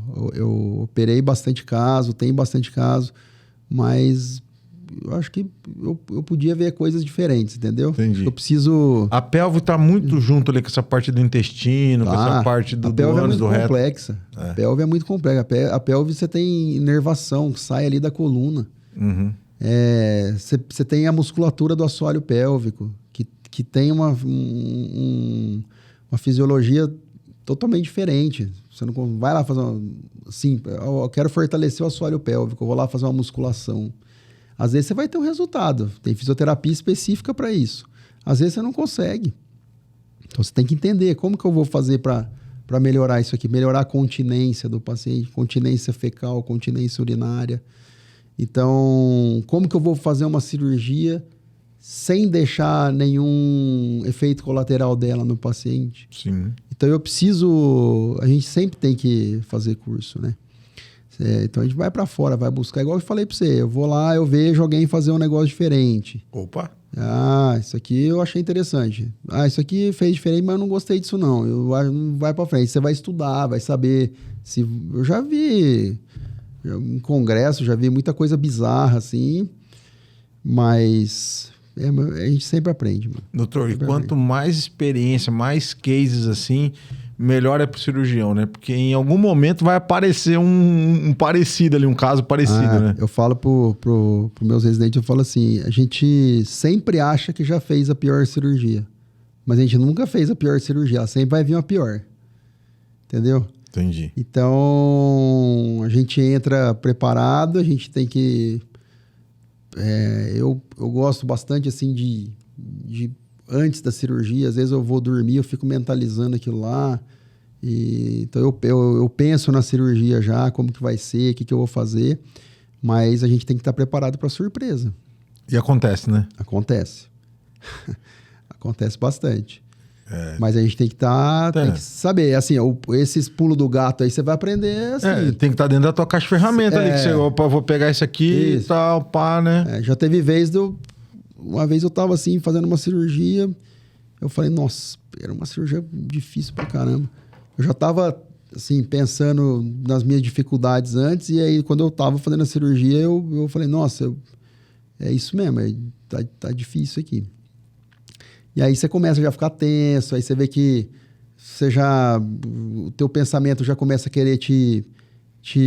operei bastante caso, tenho bastante caso, mas eu acho que eu podia ver coisas diferentes, entendeu? Entendi. Eu preciso... A pelve está muito junto ali com essa parte do intestino, com essa parte do ânus, do reto. A pelve é muito complexa. A pelve você tem inervação, que sai ali da coluna. Você tem a musculatura do assoalho pélvico, que tem uma fisiologia totalmente diferente. Você não vai lá fazer assim, eu quero fortalecer o assoalho pélvico, eu vou lá fazer uma musculação. Às vezes você vai ter um resultado. Tem fisioterapia específica para isso. Às vezes você não consegue. Então você tem que entender como que eu vou fazer para melhorar isso aqui. Melhorar a continência do paciente, continência fecal, continência urinária. Então, como que eu vou fazer uma cirurgia sem deixar nenhum efeito colateral dela no paciente? Sim. Então a gente sempre tem que fazer curso, né? Então a gente vai para fora, vai buscar, igual eu falei para você, eu vou lá, eu vejo alguém fazer um negócio diferente. Opa! Isso aqui eu achei interessante. Isso aqui fez diferente, mas eu não gostei disso não. Não vai para frente, você vai estudar, vai saber. Eu já vi em congresso, já vi muita coisa bizarra assim, mas a gente sempre aprende. Mano. Doutor, sempre quanto mais experiência, mais cases assim... melhor é pro cirurgião, né? Porque em algum momento vai aparecer um parecido ali, um caso parecido, né? Eu falo pro meus residentes, eu falo assim, a gente sempre acha que já fez a pior cirurgia, mas a gente nunca fez a pior cirurgia, ela sempre vai vir uma pior. Entendeu? Entendi. Então, a gente entra preparado, a gente tem que... eu gosto bastante, assim, de antes da cirurgia, às vezes eu vou dormir, eu fico mentalizando aquilo lá, Então eu penso na cirurgia já, como que vai ser, o que eu vou fazer, mas a gente tem que estar preparado para surpresa. E acontece, né? Acontece. Acontece bastante. Mas a gente tem que tem que saber, assim, esses pulos do gato aí, você vai aprender assim. Tem que estar dentro da tua caixa de ferramenta ali, que você, opa, vou pegar isso aqui e tal, pá, né? Já teve uma vez eu tava assim, fazendo uma cirurgia, eu falei, nossa, era uma cirurgia difícil pra caramba. Eu já tava, assim, pensando nas minhas dificuldades antes, e aí quando eu tava fazendo a cirurgia, eu falei, nossa, é isso mesmo, tá difícil aqui. E aí você começa já a ficar tenso, aí você vê que o teu pensamento já começa a querer te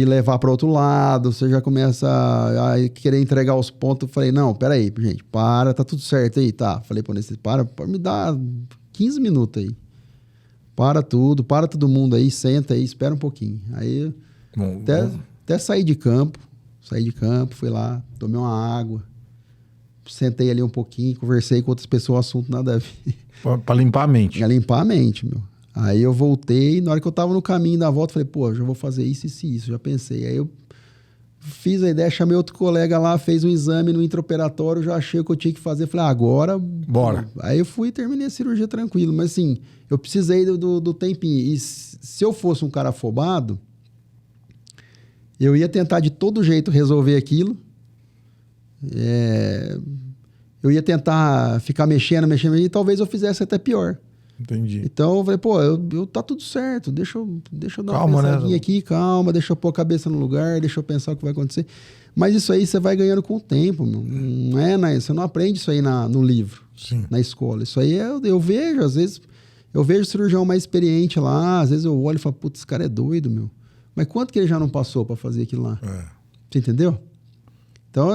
levar para outro lado, você já começa a querer entregar os pontos. Eu falei, não, peraí, gente, tá tudo certo aí, tá. Falei para você, me dar 15 minutos aí. Para todo mundo aí, senta aí, espera um pouquinho. Aí, até sair de campo, fui lá, tomei uma água, sentei ali um pouquinho, conversei com outras pessoas, assunto nada a ver. Pra limpar a mente. Pra limpar a mente, meu. Aí eu voltei, na hora que eu tava no caminho da volta, falei, pô, já vou fazer isso, já pensei. Aí eu fiz a ideia, chamei outro colega lá, fez um exame no intraoperatório, já achei o que eu tinha que fazer, falei, agora... Bora. Aí eu fui e terminei a cirurgia tranquilo, mas assim, eu precisei do tempinho. E se eu fosse um cara afobado, eu ia tentar de todo jeito resolver aquilo, eu ia tentar ficar mexendo, e talvez eu fizesse até pior. Entendi. Então eu falei, pô, tá tudo certo, deixa eu dar uma pensadinha aqui, calma, deixa eu pôr a cabeça no lugar, deixa eu pensar o que vai acontecer. Mas isso aí você vai ganhando com o tempo, meu. Você não aprende isso aí no livro, sim, na escola. Isso aí eu vejo, às vezes, eu vejo o cirurgião mais experiente lá, às vezes eu olho e falo, putz, esse cara é doido, meu. Mas quanto que ele já não passou para fazer aquilo lá? Você entendeu? Então,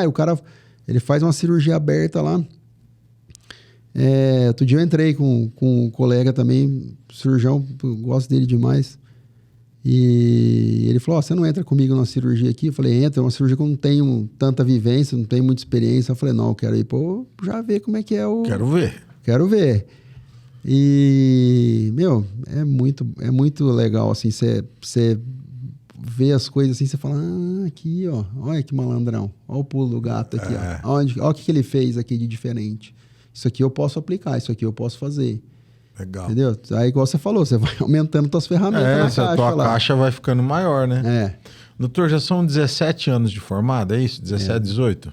o cara, ele faz uma cirurgia aberta lá. Outro dia eu entrei com um colega também, cirurgião, gosto dele demais. E ele falou, você não entra comigo numa cirurgia aqui? Eu falei, entra, é uma cirurgia que eu não tenho tanta vivência, não tenho muita experiência. Eu falei, não, eu quero ir, já ver como é que é o... Quero ver. E, meu, é muito legal, assim, você vê as coisas assim, você fala, aqui, ó, olha que malandrão, olha o pulo do gato aqui, ó. Olha o que ele fez aqui de diferente. Isso aqui eu posso aplicar, isso aqui eu posso fazer. Legal. Entendeu? Aí, igual você falou, você vai aumentando suas ferramentas na caixa. A tua caixa vai ficando maior, né? Doutor, já são 17 anos de formado, é isso? 17, 18?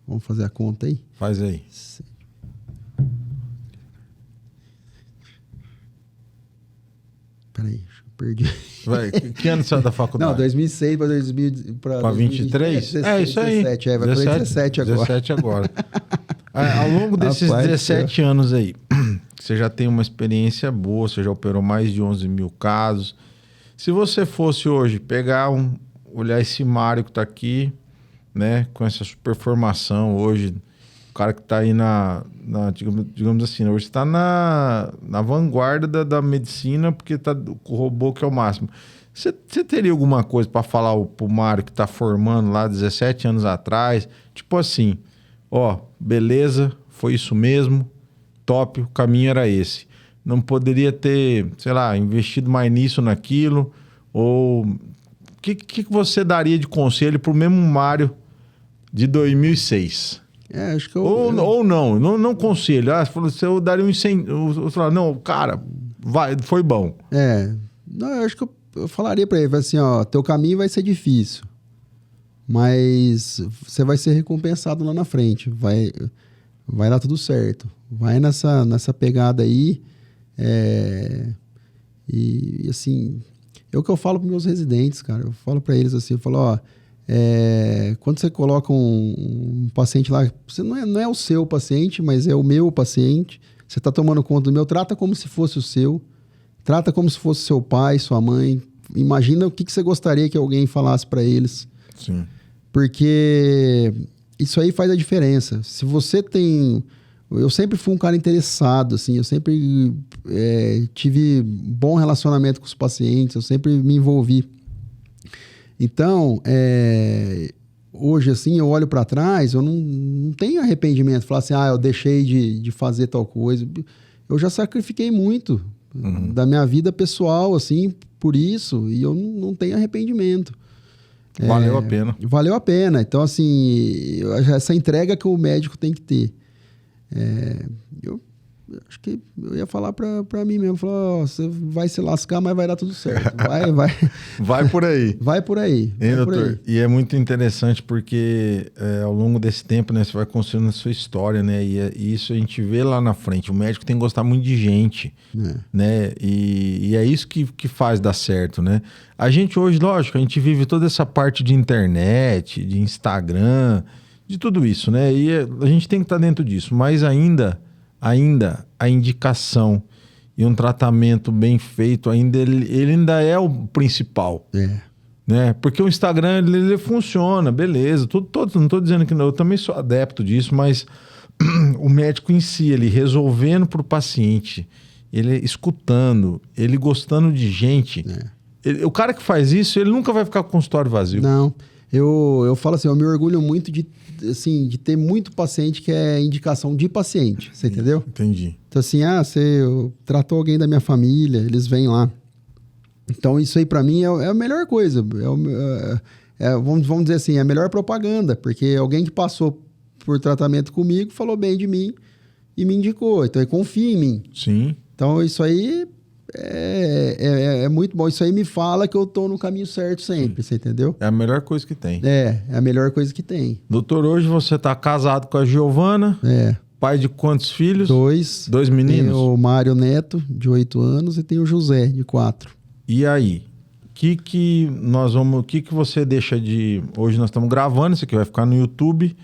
Vamos fazer a conta aí? Faz aí. Peraí, perdi. Que ano você saiu da faculdade? Não, 2006 para 23? Isso aí. 17, vai fazer 17 agora. 17 agora. Ao longo desses 17 anos aí, você já tem uma experiência boa, você já operou mais de 11 mil casos. Se você fosse hoje pegar olhar esse Mário que está aqui, né, com essa super formação hoje, o cara que está aí digamos assim, hoje está na vanguarda da medicina, porque tá com o robô que é o máximo. Você teria alguma coisa para falar pro Mário que está formando lá 17 anos atrás? Tipo assim, beleza, foi isso mesmo, top, o caminho era esse. Não poderia ter, sei lá, investido mais nisso, naquilo, ou... O que você daria de conselho pro mesmo Mário de 2006? Acho que ou não conselho. Eu daria um incentivo. Não, cara, foi bom. Não, acho que eu falaria para ele, assim, teu caminho vai ser difícil, mas você vai ser recompensado lá na frente, vai dar tudo certo. Vai nessa pegada aí, e assim, é o que eu falo para meus residentes, cara. Eu falo para eles assim, eu falo, quando você coloca um paciente lá, você não é o seu paciente, mas é o meu paciente, você está tomando conta do meu, trata como se fosse o seu, trata como se fosse seu pai, sua mãe. Imagina o que você gostaria que alguém falasse para eles. Sim. Porque isso aí faz a diferença. Se você tem... Eu sempre fui um cara interessado, assim, eu sempre tive bom relacionamento com os pacientes, eu sempre me envolvi. Então, hoje, assim, eu olho para trás, eu não tenho arrependimento, falar assim, eu deixei de fazer tal coisa. Eu já sacrifiquei muito. da minha vida pessoal, assim, por isso, e eu não tenho arrependimento. Valeu a pena. Valeu a pena. Então, assim, essa entrega que o médico tem que ter. Eu acho que eu ia falar pra mim mesmo, falar, você vai se lascar, mas vai dar tudo certo. Vai. Vai por aí. Vai por aí. Hein, vai por doutor? aí. E é muito interessante porque ao longo desse tempo, né, você vai construindo a sua história, né? E isso a gente vê lá na frente. O médico tem que gostar muito de gente, né? E é isso que faz dar certo, né? A gente hoje, lógico, a gente vive toda essa parte de internet, de Instagram, de tudo isso, né? E a gente tem que estar dentro disso, mas ainda a indicação e um tratamento bem feito, ele ainda é o principal. Né? Porque o Instagram, ele funciona, beleza. Não estou dizendo que não, eu também sou adepto disso, mas o médico em si, ele resolvendo para o paciente, ele escutando, ele gostando de gente. O cara que faz isso, ele nunca vai ficar com o consultório vazio. Não, eu falo assim, eu me orgulho muito de ter muito paciente que é indicação de paciente, você entendeu? Entendi. Então assim, você tratou alguém da minha família, eles vêm lá. Então isso aí pra mim é a melhor coisa, vamos dizer assim, é a melhor propaganda, porque alguém que passou por tratamento comigo falou bem de mim e me indicou, então ele confia em mim. Sim. Então isso aí é muito bom. Isso aí me fala que eu tô no caminho certo sempre, você entendeu? É a melhor coisa que tem. É a melhor coisa que tem. Doutor, hoje você tá casado com a Giovana. Pai de quantos filhos? 2. 2 meninos? Tem o Mário Neto, de 8 anos, e tem o José, de 4. E aí? O que você deixa de... Hoje nós estamos gravando, isso aqui vai ficar no YouTube.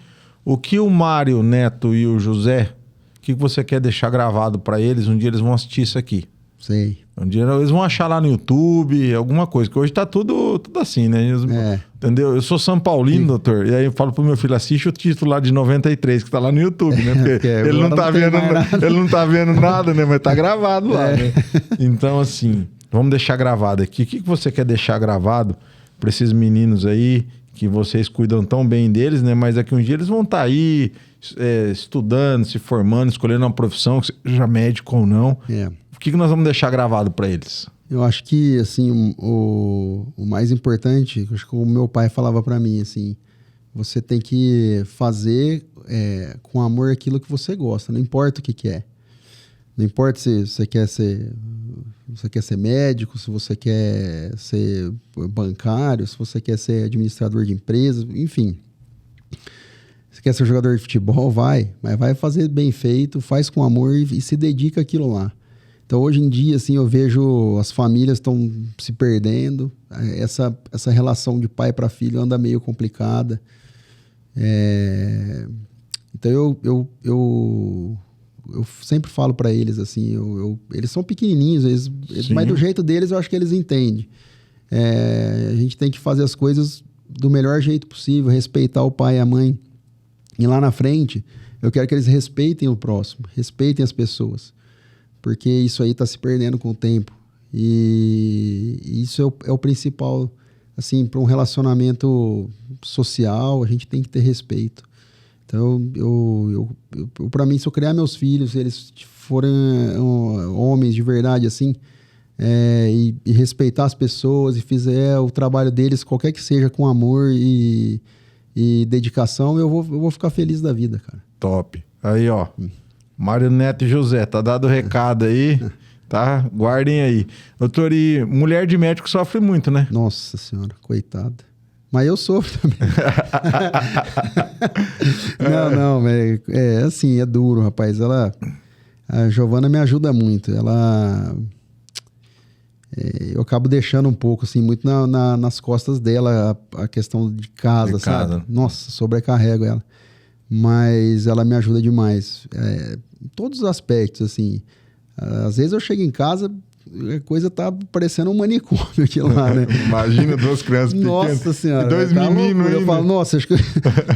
O que o Mário Neto e o José, o que você quer deixar gravado para eles? Um dia eles vão assistir isso aqui. Sei. Um dia eles vão achar lá no YouTube, alguma coisa, que hoje tá tudo assim, né? Entendeu? Eu sou São Paulino, doutor, e aí eu falo pro meu filho, assiste o título lá de 93, que tá lá no YouTube, né? Porque ele não tá vendo nada, né? Mas tá gravado lá, né? Então, assim, vamos deixar gravado aqui. O que você quer deixar gravado pra esses meninos aí, que vocês cuidam tão bem deles, né? Mas daqui um dia eles vão estar aí estudando, se formando, escolhendo uma profissão, seja médico ou não. O que nós vamos deixar gravado para eles? Eu acho que, assim, o mais importante, acho que o meu pai falava para mim, assim, você tem que fazer com amor aquilo que você gosta, não importa o que é. Não importa se você quer ser médico, se você quer ser bancário, se você quer ser administrador de empresas, enfim. Se quer ser jogador de futebol, mas vai fazer bem feito, faz com amor e se dedica àquilo lá. Então, hoje em dia, assim, eu vejo as famílias estão se perdendo. Essa relação de pai para filho anda meio complicada. Então, eu sempre falo para eles, assim, eles são pequenininhos, mas do jeito deles eu acho que eles entendem. A gente tem que fazer as coisas do melhor jeito possível, respeitar o pai e a mãe. E lá na frente, eu quero que eles respeitem o próximo, respeitem as pessoas. Porque isso aí está se perdendo com o tempo. E isso é o principal, assim, para um relacionamento social, a gente tem que ter respeito. Então, para mim, se eu criar meus filhos, se eles forem homens de verdade, assim, e respeitar as pessoas e fizer o trabalho deles, qualquer que seja, com amor e dedicação, eu vou ficar feliz da vida, cara. Top. Aí, ó. Mário Neto e José, tá dado o recado aí, tá? Guardem aí. Doutor, e mulher de médico sofre muito, né? Nossa senhora, coitada. Mas eu sofro também. Não, assim, é duro, rapaz. A Giovana me ajuda muito. Eu acabo deixando um pouco, assim, muito nas costas dela a questão de casa, sabe? Nossa, sobrecarrego ela. Mas ela me ajuda demais. Em todos os aspectos, assim. Às vezes eu chego em casa, a coisa tá parecendo um manicômio aqui lá, né? Imagina 2 crianças pequenas. Nossa senhora. E 2 meninos aí. Eu falo, nossa, acho que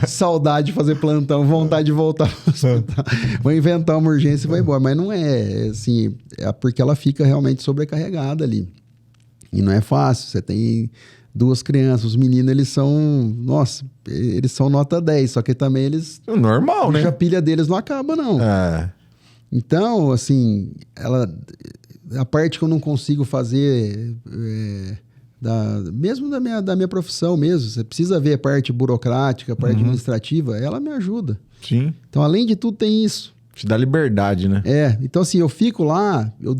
saudade de fazer plantão, vontade de voltar pro hospital. Vou inventar uma urgência e vou embora. Mas não é, assim, é porque ela fica realmente sobrecarregada ali. E não é fácil. Você tem 2 crianças, os meninos, eles são nota 10, só que também eles... Normal, né? A pilha deles não acaba, não. Então, assim, a parte que eu não consigo fazer, mesmo da minha profissão mesmo, você precisa ver a parte burocrática, a parte administrativa, ela me ajuda. Sim. Então, além de tudo, tem isso. Te dá liberdade, né? Então assim, eu fico lá, eu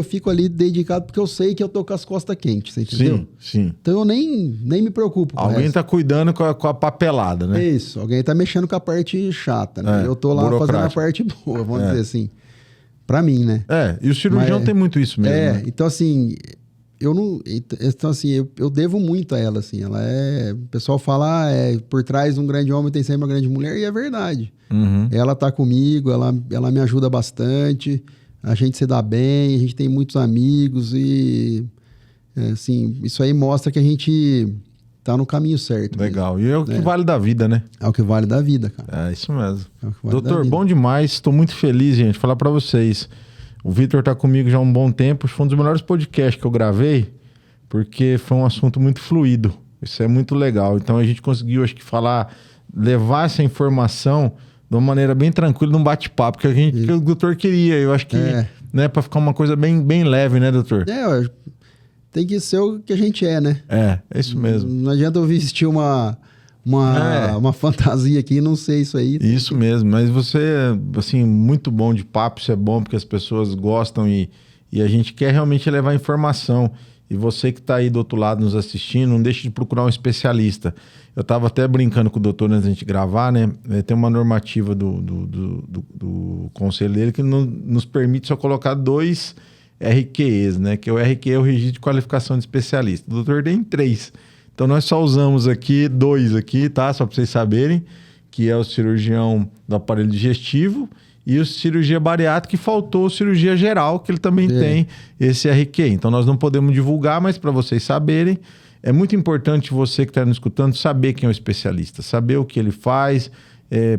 fico ali dedicado porque eu sei que eu tô com as costas quentes, você entendeu? Sim, sim. Então eu nem me preocupo com Alguém tá cuidando com a papelada, né? Isso, alguém tá mexendo com a parte chata, né? Eu tô lá fazendo a parte boa, vamos dizer assim. Pra mim, né? E o cirurgião tem muito isso mesmo, né? Então assim, eu devo muito a ela, assim. Ela o pessoal fala, por trás de um grande homem tem sempre uma grande mulher, e é verdade. Ela tá comigo, ela me ajuda bastante, a gente se dá bem, a gente tem muitos amigos e, assim, isso aí mostra que a gente tá no caminho certo. Legal. Mesmo. E é o que vale da vida, né? É o que vale da vida, cara. É isso mesmo. Vale Doutor, bom demais. Estou muito feliz, gente. Falar para vocês. O Vitor tá comigo já há um bom tempo. Foi um dos melhores podcasts que eu gravei, porque foi um assunto muito fluido. Isso é muito legal. Então a gente conseguiu, acho que, levar essa informação de uma maneira bem tranquila, num bate-papo, que o doutor queria. Eu acho que, né, para ficar uma coisa bem, bem leve, né, doutor? Tem que ser o que a gente é, né? É isso mesmo. Não adianta eu vestir uma fantasia aqui e não sei isso aí. Isso mesmo. Mas você é, assim, muito bom de papo. Isso é bom porque as pessoas gostam e a gente quer realmente levar informação. E você que está aí do outro lado nos assistindo, não deixe de procurar um especialista. Eu estava até brincando com o doutor antes da gente gravar, né? Tem uma normativa do conselho dele que nos permite só colocar 2 RQEs, né? Que o RQE é o Registro de Qualificação de Especialista. O doutor tem 3. Então nós só usamos aqui 2 aqui, tá? Só para vocês saberem, que é o cirurgião do aparelho digestivo e o cirurgia bariátrica, que faltou cirurgia geral, que ele também tem esse RQE. Então nós não podemos divulgar, mas para vocês saberem, é muito importante você que está nos escutando saber quem é o especialista, saber o que ele faz,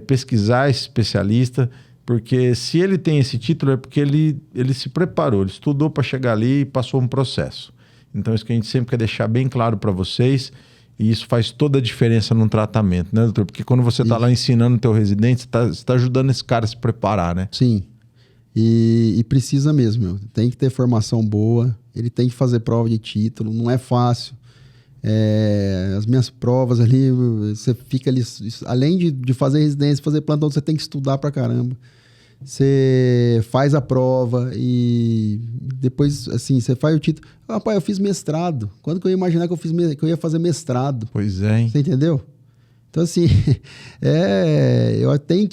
pesquisar esse especialista, porque se ele tem esse título é porque ele se preparou, ele estudou para chegar ali e passou um processo. Então isso que a gente sempre quer deixar bem claro para vocês, e isso faz toda a diferença no tratamento, né, doutor? Porque quando você está lá ensinando o teu residente, você está ajudando esse cara a se preparar, né? Sim. E precisa mesmo, meu. Tem que ter formação boa, ele tem que fazer prova de título, não é fácil. As minhas provas ali, você fica ali, além de fazer residência, fazer plantão, você tem que estudar pra caramba. Você faz a prova e depois, assim, você faz o título. Rapaz, eu fiz mestrado. Quando que eu ia imaginar que eu ia fazer mestrado? Pois é, hein? Você entendeu? Então, assim, você tem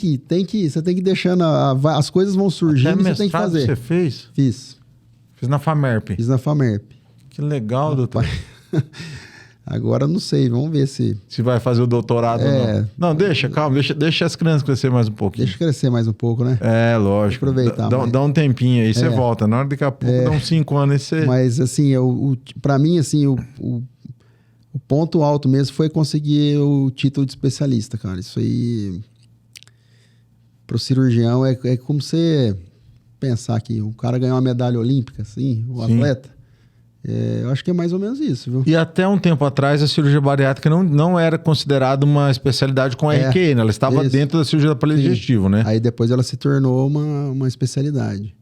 que ir deixando, as coisas vão surgindo e você tem que fazer. Você fez? Fiz na FAMERP? Fiz na FAMERP. Que legal, doutor. Agora não sei, vamos ver se vai fazer o doutorado ou não. Não, calma, deixa as crianças crescer mais um pouquinho. Deixa crescer mais um pouco, né? Lógico. Aproveitar. Dá um tempinho aí, você volta. Na hora daqui a pouco, dá uns 5 anos aí você... Mas, assim, pra mim, assim, o ponto alto mesmo foi conseguir o título de especialista, cara. Isso aí, pro cirurgião, é como você pensar que o cara ganhou uma medalha olímpica, assim, o atleta. Eu acho que é mais ou menos isso, viu? E até um tempo atrás a cirurgia bariátrica não era considerada uma especialidade com RQE, né? Ela estava dentro da cirurgia do aparelho digestivo, né? Aí depois ela se tornou uma especialidade.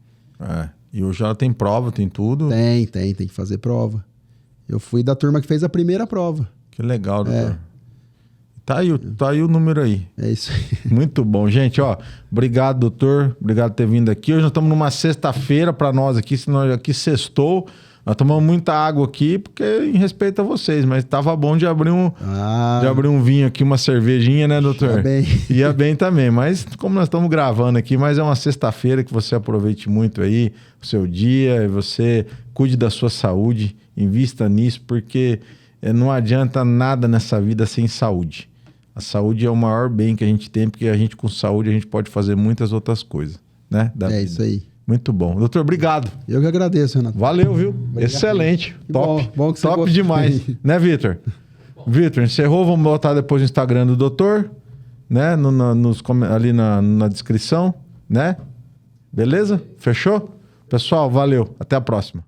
E hoje ela tem prova, tem tudo? Tem que fazer prova. Eu fui da turma que fez a primeira prova. Que legal, doutor. Tá aí o número aí. É isso aí. Muito bom, gente, ó. Obrigado, doutor. Obrigado por ter vindo aqui. Hoje nós estamos numa sexta-feira para nós aqui, senão aqui sextou. Nós tomamos muita água aqui, porque em respeito a vocês, mas tava bom de abrir um vinho aqui, uma cervejinha, né, doutor? Ia bem. Ia bem também, mas como nós estamos gravando aqui, mas é uma sexta-feira que você aproveite muito aí o seu dia, e você cuide da sua saúde, invista nisso, porque não adianta nada nessa vida sem saúde. A saúde é o maior bem que a gente tem, porque a gente com saúde a gente pode fazer muitas outras coisas, né? Isso aí. Muito bom. Doutor, obrigado. Eu que agradeço, Renato. Valeu, viu? Obrigado. Excelente. Top. Bom que você top demais. Né, Vitor? Vitor, encerrou. Vamos botar depois no Instagram do doutor, né? Ali na descrição, né? Beleza? Fechou? Pessoal, valeu. Até a próxima.